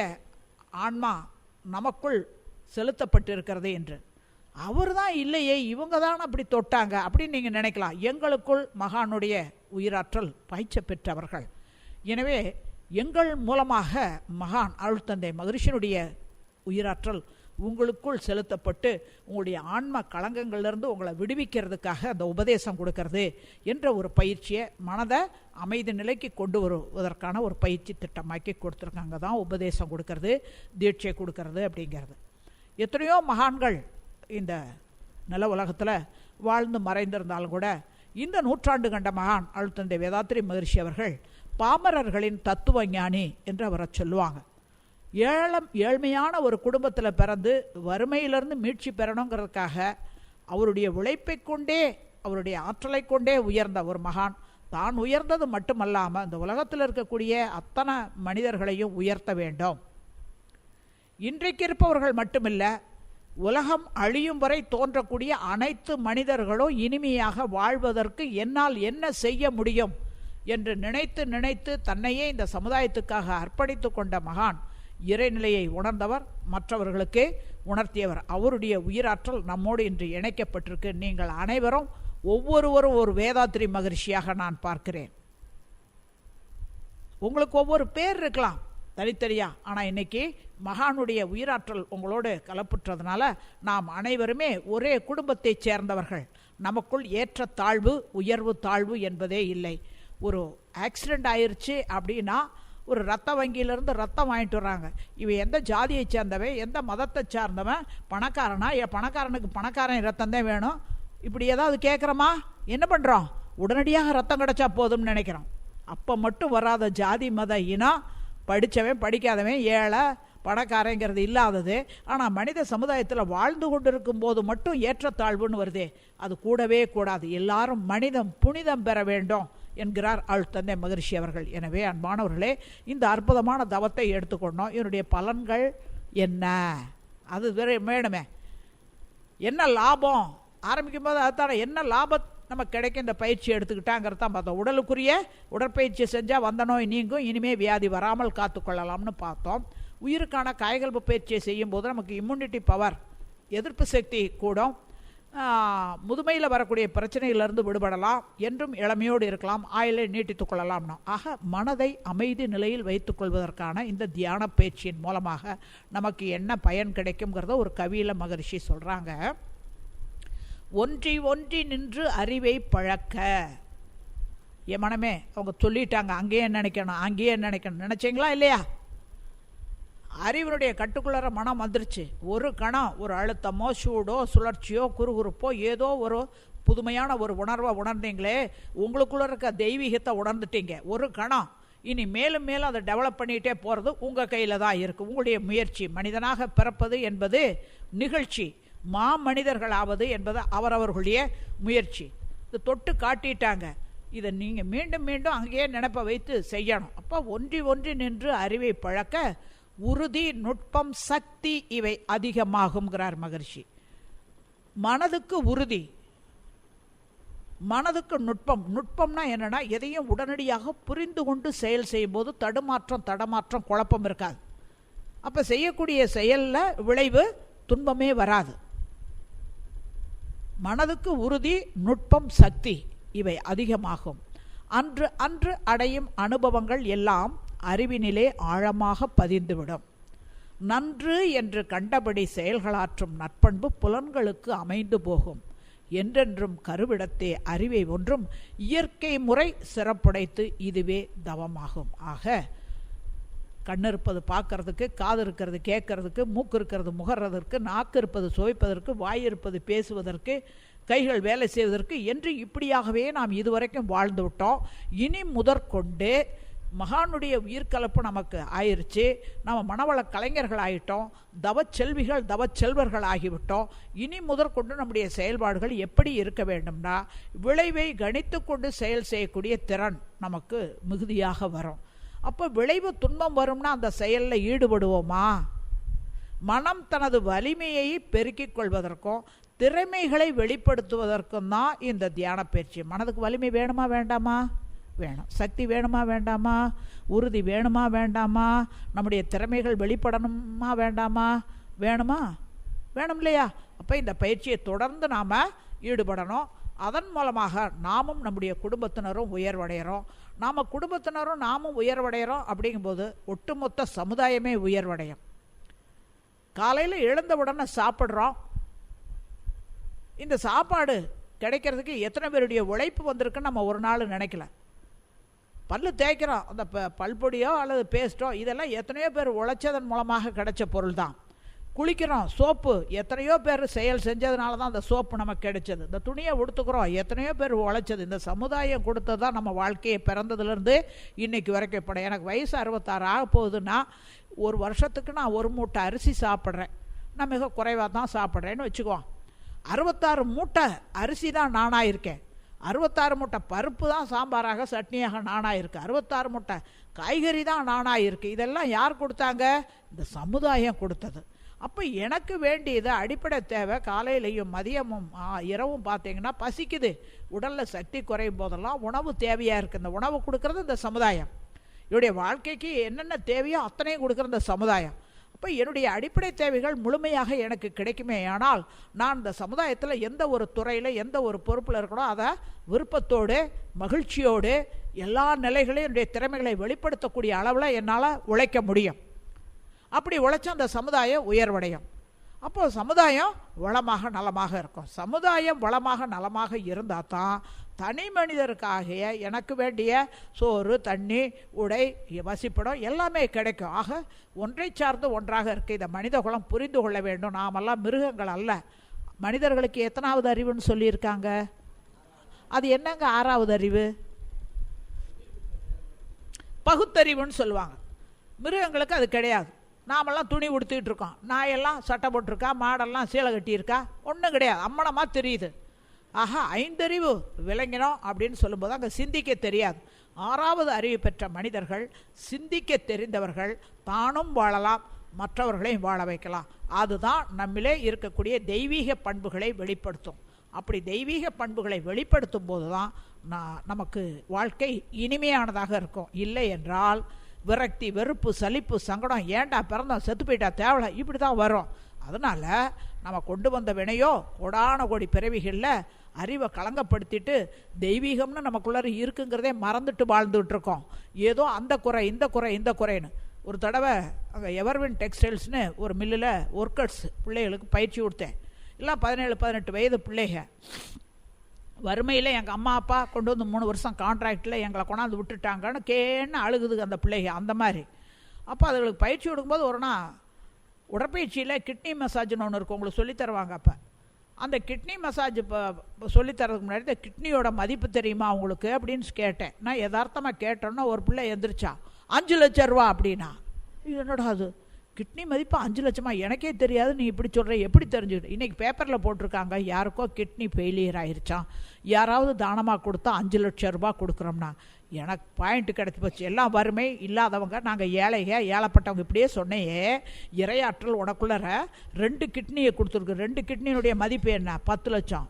ஆன்மா நமக்குள் செலுத்தப்பட்டிருக்கிறது என்று. அவர் தான் இல்லையே, இவங்க தான் அப்படி தொட்டாங்க அப்படின்னு நீங்கள் நினைக்கலாம். எங்களுக்குள் மகானுடைய உயிராற்றல் பயிற்சி பெற்றவர்கள். எனவே எங்கள் மூலமாக மகான் அருள் தந்தை மகரிஷினுடைய உயிராற்றல் உங்களுக்குள் செலுத்தப்பட்டு உங்களுடைய ஆன்ம களங்கங்களிலிருந்து உங்களை விடுவிக்கிறதுக்காக அந்த உபதேசம் கொடுக்கறது என்ற ஒரு பயிற்சியை மனதை அமைதி நிலைக்கு கொண்டு வருவதற்கான ஒரு பயிற்சி திட்டமாக்கி கொடுத்துருக்காங்க. தான் உபதேசம் கொடுக்கறது, தீட்சை கொடுக்கறது அப்படிங்கிறது. எத்தனையோ மகான்கள் இந்த நில உலகத்தில் வாழ்ந்து மறைந்திருந்தாலும் கூட இந்த நூற்றாண்டு கண்ட மகான் அருள் தந்தை வேதாத்திரி மகரிஷி அவர்கள் பாமரர்களின் தத்துவ ஞானி என்று அவரை சொல்லுவாங்க. ஏழ்மையான ஒரு குடும்பத்தில் பிறந்து வறுமையிலிருந்து மீட்சி பெறணுங்கிறதுக்காக அவருடைய உழைப்பை கொண்டே, அவருடைய ஆற்றலை கொண்டே உயர்ந்த ஒரு மகான். தான் உயர்ந்தது மட்டுமல்லாமல் இந்த உலகத்தில் இருக்கக்கூடிய அத்தனை மனிதர்களையும் உயர்த்த வேண்டும். இன்றைக்கு இருப்பவர்கள் மட்டுமில்லை, உலகம் அழியும் வரை தோன்றக்கூடிய அனைத்து மனிதர்களும் இனிமையாக வாழ்வதற்கு என்னால் என்ன செய்ய முடியும் என்று நினைத்து நினைத்து தன்னையே இந்த சமுதாயத்துக்காக அர்ப்பணித்து கொண்ட மகான், இறைநிலையை உணர்ந்தவர், மற்றவர்களுக்கு உணர்த்தியவர். அவருடைய உயிராற்றல் நம்மோடு இன்று இணைக்கப்பட்டிருக்கு. நீங்கள் அனைவரும் ஒவ்வொருவரும் ஒரு வேதாத்திரி மகரிஷியாக நான் பார்க்கிறேன். உங்களுக்கு ஒவ்வொரு பேர் இருக்கலாம் தனித்தனியா, ஆனால் இன்னைக்கு மகானுடைய உயிராற்றல் உங்களோடு கலப்புற்றதுனால நாம் அனைவருமே ஒரே குடும்பத்தைச் சேர்ந்தவர்கள். நமக்குள் ஏற்ற தாழ்வு, உயர்வு தாழ்வு என்பதே இல்லை. ஒரு ஆக்சிடெண்ட் ஆயிடுச்சு அப்படின்னா ஒரு ரத்த வங்கியிலேருந்து ரத்தம் வாங்கிட்டு வர்றாங்க. இவன் எந்த ஜாதியை சேர்ந்தவன், எந்த மதத்தை சார்ந்தவன், பணக்காரனா, பணக்காரனுக்கு பணக்காரன் ரத்தம் தான் வேணும், இப்படி ஏதாவது கேட்குறோமா? என்ன பண்ணுறோம்? உடனடியாக ரத்தம் கிடச்சா போதும்னு நினைக்கிறோம். அப்போ மட்டும் வராத ஜாதி மத இனம், படித்தவன் படிக்காதவன், ஏழை பணக்காரங்கிறது இல்லாதது. ஆனால் மனித சமுதாயத்தில் வாழ்ந்து கொண்டு இருக்கும் போது மட்டும் ஏற்றத்தாழ்வுன்னு வருதே, அது கூடவே கூடாது. எல்லாரும் மனிதம் புனிதம் பெற வேண்டும் என்கிறார் அருட்தந்தை மகரிஷி அவர்கள். எனவே அன்பானவர்களே, இந்த அற்புதமான தவத்தை எடுத்துக்கொண்டோம். இதனுடைய பலன்கள் என்ன, அது வேணுமே. என்ன லாபம் ஆரம்பிக்கும் போது அதுதான, என்ன லாபம் நமக்கு கிடைக்கும் இந்த பயிற்சி எடுத்துக்கிட்டாங்கிறது தான் பார்த்தோம். உடலுக்குரிய உடற்பயிற்சி செஞ்சால் வந்த நோய் நீங்கும், இனிமேல் வியாதி வராமல் காத்துக்கொள்ளலாம்னு பார்த்தோம். உயிருக்கான காயகல்ப பயிற்சியை செய்யும் போது நமக்கு இம்யூனிட்டி பவர், எதிர்ப்பு சக்தி கூடும். முதுமையில் வரக்கூடிய பிரச்சனையிலிருந்து விடுபடலாம், என்றும் இளமையோடு இருக்கலாம், ஆயுளை நீட்டித்துக் கொள்ளலாம்னா. ஆக மனதை அமைதி நிலையில் வைத்துக் கொள்வதற்கான இந்த தியான பயிற்சியின் மூலமாக நமக்கு என்ன பயன் கிடைக்குங்கிறத ஒரு கவியில மகரிஷி சொல்கிறாங்க. ஒன்றி ஒன்றி நின்று அறிவை பழக்க. என் மனமே, அவங்க சொல்லிட்டாங்க, அங்கேயே நினைக்கணும், அங்கேயே நினைக்கணும். நினைச்சிங்களா இல்லையா? அறிவினுடைய கட்டுக்குள்ளார மனம் வந்துருச்சு. ஒரு கணம் ஒரு அழுத்தமோ சூடோ சுழற்சியோ குறுகுறுப்போ ஏதோ ஒரு புதுமையான ஒரு உணர்வை உணர்ந்தீங்களே, உங்களுக்குள்ள இருக்க தெய்வீகத்தை உணர்ந்துட்டீங்க. ஒரு கணம் இனி மேலும் மேலும் அதை டெவலப் பண்ணிகிட்டே போகிறது உங்கள் கையில் தான் இருக்குது. உங்களுடைய முயற்சி. மனிதனாக பிறப்பது என்பது நிகழ்ச்சி, மனிதர்களாவது என்பது அவரவர்களுடைய முயற்சி. இது தொட்டு காட்டிட்டாங்க. இதை நீங்கள் மீண்டும் மீண்டும் அங்கேயே நினைப்ப வைத்து செய்யணும். அப்போ ஒன்றி ஒன்றி நின்று அறிவை பழக்க உறுதி நுட்பம் சக்தி இவை அதிகமாகுங்கிறார் மகரிஷி. மனதுக்கு உறுதி, மனதுக்கு நுட்பம். நுட்பம்னா என்னன்னா, எதையும் உடனடியாக புரிந்து கொண்டு செயல் செய்யும் போது தடமாற்றம் குழப்பம் இருக்காது. அப்போ செய்யக்கூடிய செயலில் விளைவு துன்பமே வராது. மனதுக்கு உறுதி நுட்பம் சக்தி இவை அதிகமாகும். அன்று அன்று அடையும் அனுபவங்கள் எல்லாம் அறிவினிலே ஆழமாக பதிந்துவிடும். நன்று என்று கண்டபடி செயல்களாற்றும் நற்பண்பு புலன்களுக்கு அமைந்து போகும். என்றென்றும் கருவிடத்தே அறிவை ஒன்றும் இயற்கை முறை சிறப்புடைத்து இதுவே தவமாகும். ஆக கண் இருப்பது பார்க்கறதுக்கு, காது இருக்கிறது கேட்கறதுக்கு, மூக்கு இருக்கிறது முகர்றதற்கு, நாக்கு இருப்பது சுவைப்பதற்கு, வாய் இருப்பது பேசுவதற்கு, கைகள் வேலை செய்வதற்கு என்று இப்படியாகவே நாம் இதுவரைக்கும் வாழ்ந்து விட்டோம். இனி முதற்கொண்டு மகானுடைய உயிர்கலப்பு நமக்கு ஆயிடுச்சு. நம்ம மனவள கலைஞர்கள் ஆகிட்டோம், தவச்செல்விகள் தவச்செல்வர்கள் ஆகிவிட்டோம். இனி முதற்கொண்டு நம்முடைய செயல்பாடுகள் எப்படி இருக்க வேண்டும்னா, விளைவை கணித்து கொண்டு செயல் செய்யக்கூடிய திறன் நமக்கு மிகுதியாக வரும். அப்போ விளைவு துன்பம் வரும்னா அந்த செயலில் ஈடுபடுவோமா? மனம் தனது வலிமையை பெருக்கிக் கொள்வதற்கும் திறமைகளை வெளிப்படுத்துவதற்கும் தான் இந்த தியான பயிற்சி. மனதுக்கு வலிமை வேணுமா வேண்டாமா? வேணும். சக்தி வேணுமா வேண்டாமா? உறுதி வேணுமா வேண்டாமா? நம்முடைய திறமைகள் வெளிப்படணுமா வேண்டாமா? வேணுமா? வேணும் இல்லையா? அப்போ இந்த பயிற்சியை தொடர்ந்து நாம் ஈடுபடணும். அதன் மூலமாக நாமும் நம்முடைய குடும்பத்தினரும் உயர்வடைகிறோம். நாம் குடும்பத்தினரும் நாமும் உயர்வடைகிறோம். அப்படிங்கும்போது ஒட்டுமொத்த சமுதாயமே உயர்வடையும். காலையில் எழுந்தவுடனே சாப்பிட்றோம். இந்த சாப்பாடு கிடைக்கிறதுக்கு எத்தனை பேருடைய உழைப்பு வந்திருக்குன்னு நம்ம ஒரு நாள் நினைக்கல. பல்லு தேய்க்கிறோம், அந்த பல்பொடியோ அல்லது பேஸ்ட்டோ, இதெல்லாம் எத்தனையோ பேர் உழைச்சதன் மூலமாக கிடைச்ச பொருள் தான். குளிக்கிறோம், சோப்பு எத்தனையோ பேர் செயல் செஞ்சதுனால தான் அந்த சோப்பு நமக்கு கிடைச்சது. இந்த துணியை உடுத்துக்கிறோம், எத்தனையோ பேர் உழைச்சது. இந்த சமுதாயம் கொடுத்தது தான் நம்ம வாழ்க்கையை பிறந்ததுலேருந்து இன்னைக்கு வரைக்கும். இப்போ எனக்கு வயசு 66 ஆக போகுதுன்னா, ஒரு வருஷத்துக்கு நான் ஒரு மூட்டை அரிசி சாப்பிட்றேன். நான் மிக குறைவாக தான் சாப்பிட்றேன்னு வச்சுக்குவோம். 66 மூட்டை அரிசி தான் நானாக இருக்கேன். 66 மூட்டை பருப்பு தான் சாம்பாராக சட்னியாக நானாக இருக்குது. 66 மூட்டை காய்கறி தான் நானாக இருக்குது. இதெல்லாம் யார் கொடுத்தாங்க? இந்த சமுதாயம் கொடுத்தது. அப்போ எனக்கு வேண்டியது அடிப்படை தேவை. காலையிலையும் மதியமும் இரவும் பார்த்தீங்கன்னா பசிக்குது, உடலில் சக்தி குறையும் போதெல்லாம் உணவு தேவையாக இருக்குது. இந்த உணவு கொடுக்கறது இந்த சமுதாயம். என்னுடைய வாழ்க்கைக்கு என்னென்ன தேவையோ அத்தனையும் கொடுக்குற இந்த சமுதாயம். அப்போ என்னுடைய அடிப்படை தேவைகள் முழுமையாக எனக்கு கிடைக்குமே. ஆனால் நான் இந்த சமுதாயத்தில் எந்த ஒரு துறையில் எந்த ஒரு பொறுப்பில் இருக்கணும், அதை விருப்பத்தோடு மகிழ்ச்சியோடு எல்லா நிலைகளையும் என்னுடைய திறமைகளை வெளிப்படுத்தக்கூடிய அளவில் என்னால் உழைக்க முடியும். அப்படி உழைச்சா அந்த சமுதாயம் உயர்வடையும். அப்போது சமுதாயம் வளமாக நலமாக இருக்கும். சமுதாயம் வளமாக நலமாக இருந்தால் தான் தனி மனிதருக்காகிய எனக்கு வேண்டிய சோறு, தண்ணி, உடை, வசிப்பிடம் எல்லாமே கிடைக்கும். ஆக ஒன்றை சார்ந்து ஒன்றாக இருக்குது. இதை மனித குலம் புரிந்து கொள்ள வேண்டும். நாமெல்லாம் மிருகங்கள் அல்ல. மனிதர்களுக்கு எத்தனாவது அறிவுன்னு சொல்லியிருக்காங்க? அது என்னங்க 6வது அறிவு? பகுத்தறிவுன்னு சொல்லுவாங்க. மிருகங்களுக்கு அது கிடையாது. நாமெல்லாம் துணி உடுத்திக்கிட்டு இருக்கோம், நாயெல்லாம் சட்டை போட்டிருக்கா, மாடெல்லாம் சீலை கட்டியிருக்கா, ஒன்றும் கிடையாது, அம்மனமாக தெரியுது. ஆஹா, 5 அறிவு விளங்கினோம் அப்படின்னு சொல்லும்போது அங்கே சிந்திக்க தெரியாது. 6வது அறிவு பெற்ற மனிதர்கள், சிந்திக்க தெரிந்தவர்கள், தானும் வாழலாம், மற்றவர்களையும் வாழ வைக்கலாம். அதுதான் நம்மிலே இருக்கக்கூடிய தெய்வீக பண்புகளை வெளிப்படுத்தும். அப்படி தெய்வீக பண்புகளை வெளிப்படுத்தும் போது தான் நமக்கு வாழ்க்கை இனிமையானதாக இருக்கும். இல்லை என்றால் விரக்தி, வெறுப்பு, சலிப்பு, சங்கடம், ஏண்டா பிறந்தோம், செத்து போயிட்டா, தேவலை, இப்படி தான் வரும். அதனால் நம்ம கொண்டு வந்த வினையோ கோடான கோடி பிறவிகளில் அறிவை களங்கப்படுத்திட்டு தெய்வீகம்னு நமக்குள்ளார இருக்குங்கிறதே மறந்துட்டு வாழ்ந்துகிட்டு இருக்கோம். ஏதோ அந்த குறை, இந்த குறை, இந்த குறைன்னு. ஒரு தடவை அங்கே எவர்வின் டெக்ஸ்டைல்ஸ்னு ஒரு மில்லில் ஒர்க்கர்ஸ் பிள்ளைகளுக்கு பயிற்சி கொடுத்தேன். எல்லாம் 17-18 வயது பிள்ளைங்க. வறுமையில் எங்கள் அம்மா அப்பா கொண்டு வந்து 3 வருஷம் கான்ட்ராக்டில் எங்களை கொண்டாந்து விட்டுட்டாங்கன்னு கேன்னு அழுகுதுங்க அந்த பிள்ளைங்க. அந்த மாதிரி அப்போ அதுகளுக்கு பயிற்சி கொடுக்கும்போது ஒரு நாள் உடற்பயிற்சியில் கிட்னி மசாஜ்னு ஒன்று இருக்கும், உங்களுக்கு சொல்லித்தருவாங்க. அப்போ அந்த கிட்னி மசாஜ் இப்போ சொல்லித்தரதுக்கு முன்னாடி இந்த கிட்னியோட மதிப்பு தெரியுமா அவங்களுக்கு அப்படின்னு கேட்டேன். நான் யதார்த்தமாக கேட்டோன்னா ஒரு பிள்ளை எந்திரிச்சா, 5 லட்சம் ரூபா அப்படின்னா. என்னடா அது, கிட்னி மதிப்பு 5 லட்சமா, எனக்கே தெரியாது, நீ இப்படி சொல்கிற, எப்படி தெரிஞ்சுக்கிட்டு? இன்றைக்கி பேப்பரில் போட்டிருக்காங்க, யாருக்கோ கிட்னி ஃபெயிலியர் ஆகிருச்சான், யாராவது தானமாக கொடுத்தா 5 லட்சம் ரூபா கொடுக்குறோம்னா. எனக்கு பாயிண்ட்டு கிடச்சி போச்சு. எல்லாம் வறுமை இல்லாதவங்க, நாங்கள் ஏழைங்க, ஏழைப்பட்டவங்க, இப்படியே சொன்னையே. இறையாற்றல் உனக்குள்ளற 2 கிட்னியை கொடுத்துருக்கு. 2 கிட்னியினுடைய மதிப்பு என்ன? 10 லட்சம்.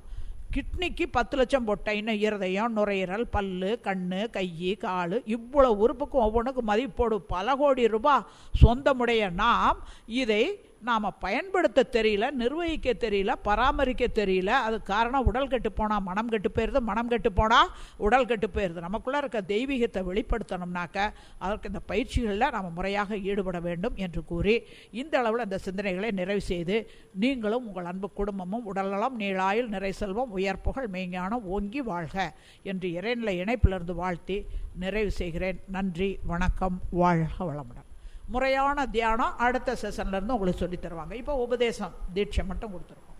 கிட்னிக்கு 10 லட்சம் போட்டேன். இன்னும் இருதயம், நுரையீரல், பல்லு, கண், கை, கால், இவ்வளோ உறுப்புக்கும் ஒவ்வொன்றுக்கும் மதிப்போடு பல கோடி ரூபாய் சொந்தமுடைய நாம் இதை நாம் பயன்படுத்த தெரியல, நிர்வகிக்க தெரியல, பராமரிக்க தெரியல. அது காரணம் உடல் கெட்டு போனால் மனம் கெட்டு போயிடுது, மனம் கெட்டு போனால் உடல் கெட்டு போயிடுது. நமக்குள்ளே இருக்க தெய்வீகத்தை வெளிப்படுத்தணும்னாக்க அதற்கு இந்த பயிற்சிகளில் நாம் முறையாக ஈடுபட வேண்டும் என்று கூறி இந்த அளவில் இந்த சிந்தனைகளை நிறைவு செய்து நீங்களும் உங்கள் அன்பு குடும்பமும் உடல்நலம், நீளாயுள், நிறை செல்வம், உயர்ப்புகள், மெய்ஞானம் ஓங்கி வாழ்க என்று இறைநிலை இணைப்பிலிருந்து வாழ்த்தி நிறைவு செய்கிறேன். நன்றி, வணக்கம், வாழ்க வளமுடன். முறையான தியானம் அடுத்த செஷன்லேருந்து உங்களுக்கு சொல்லி தருவாங்க. இப்போ உபதேசம் தீட்சை மட்டும் கொடுத்துருக்கோம்.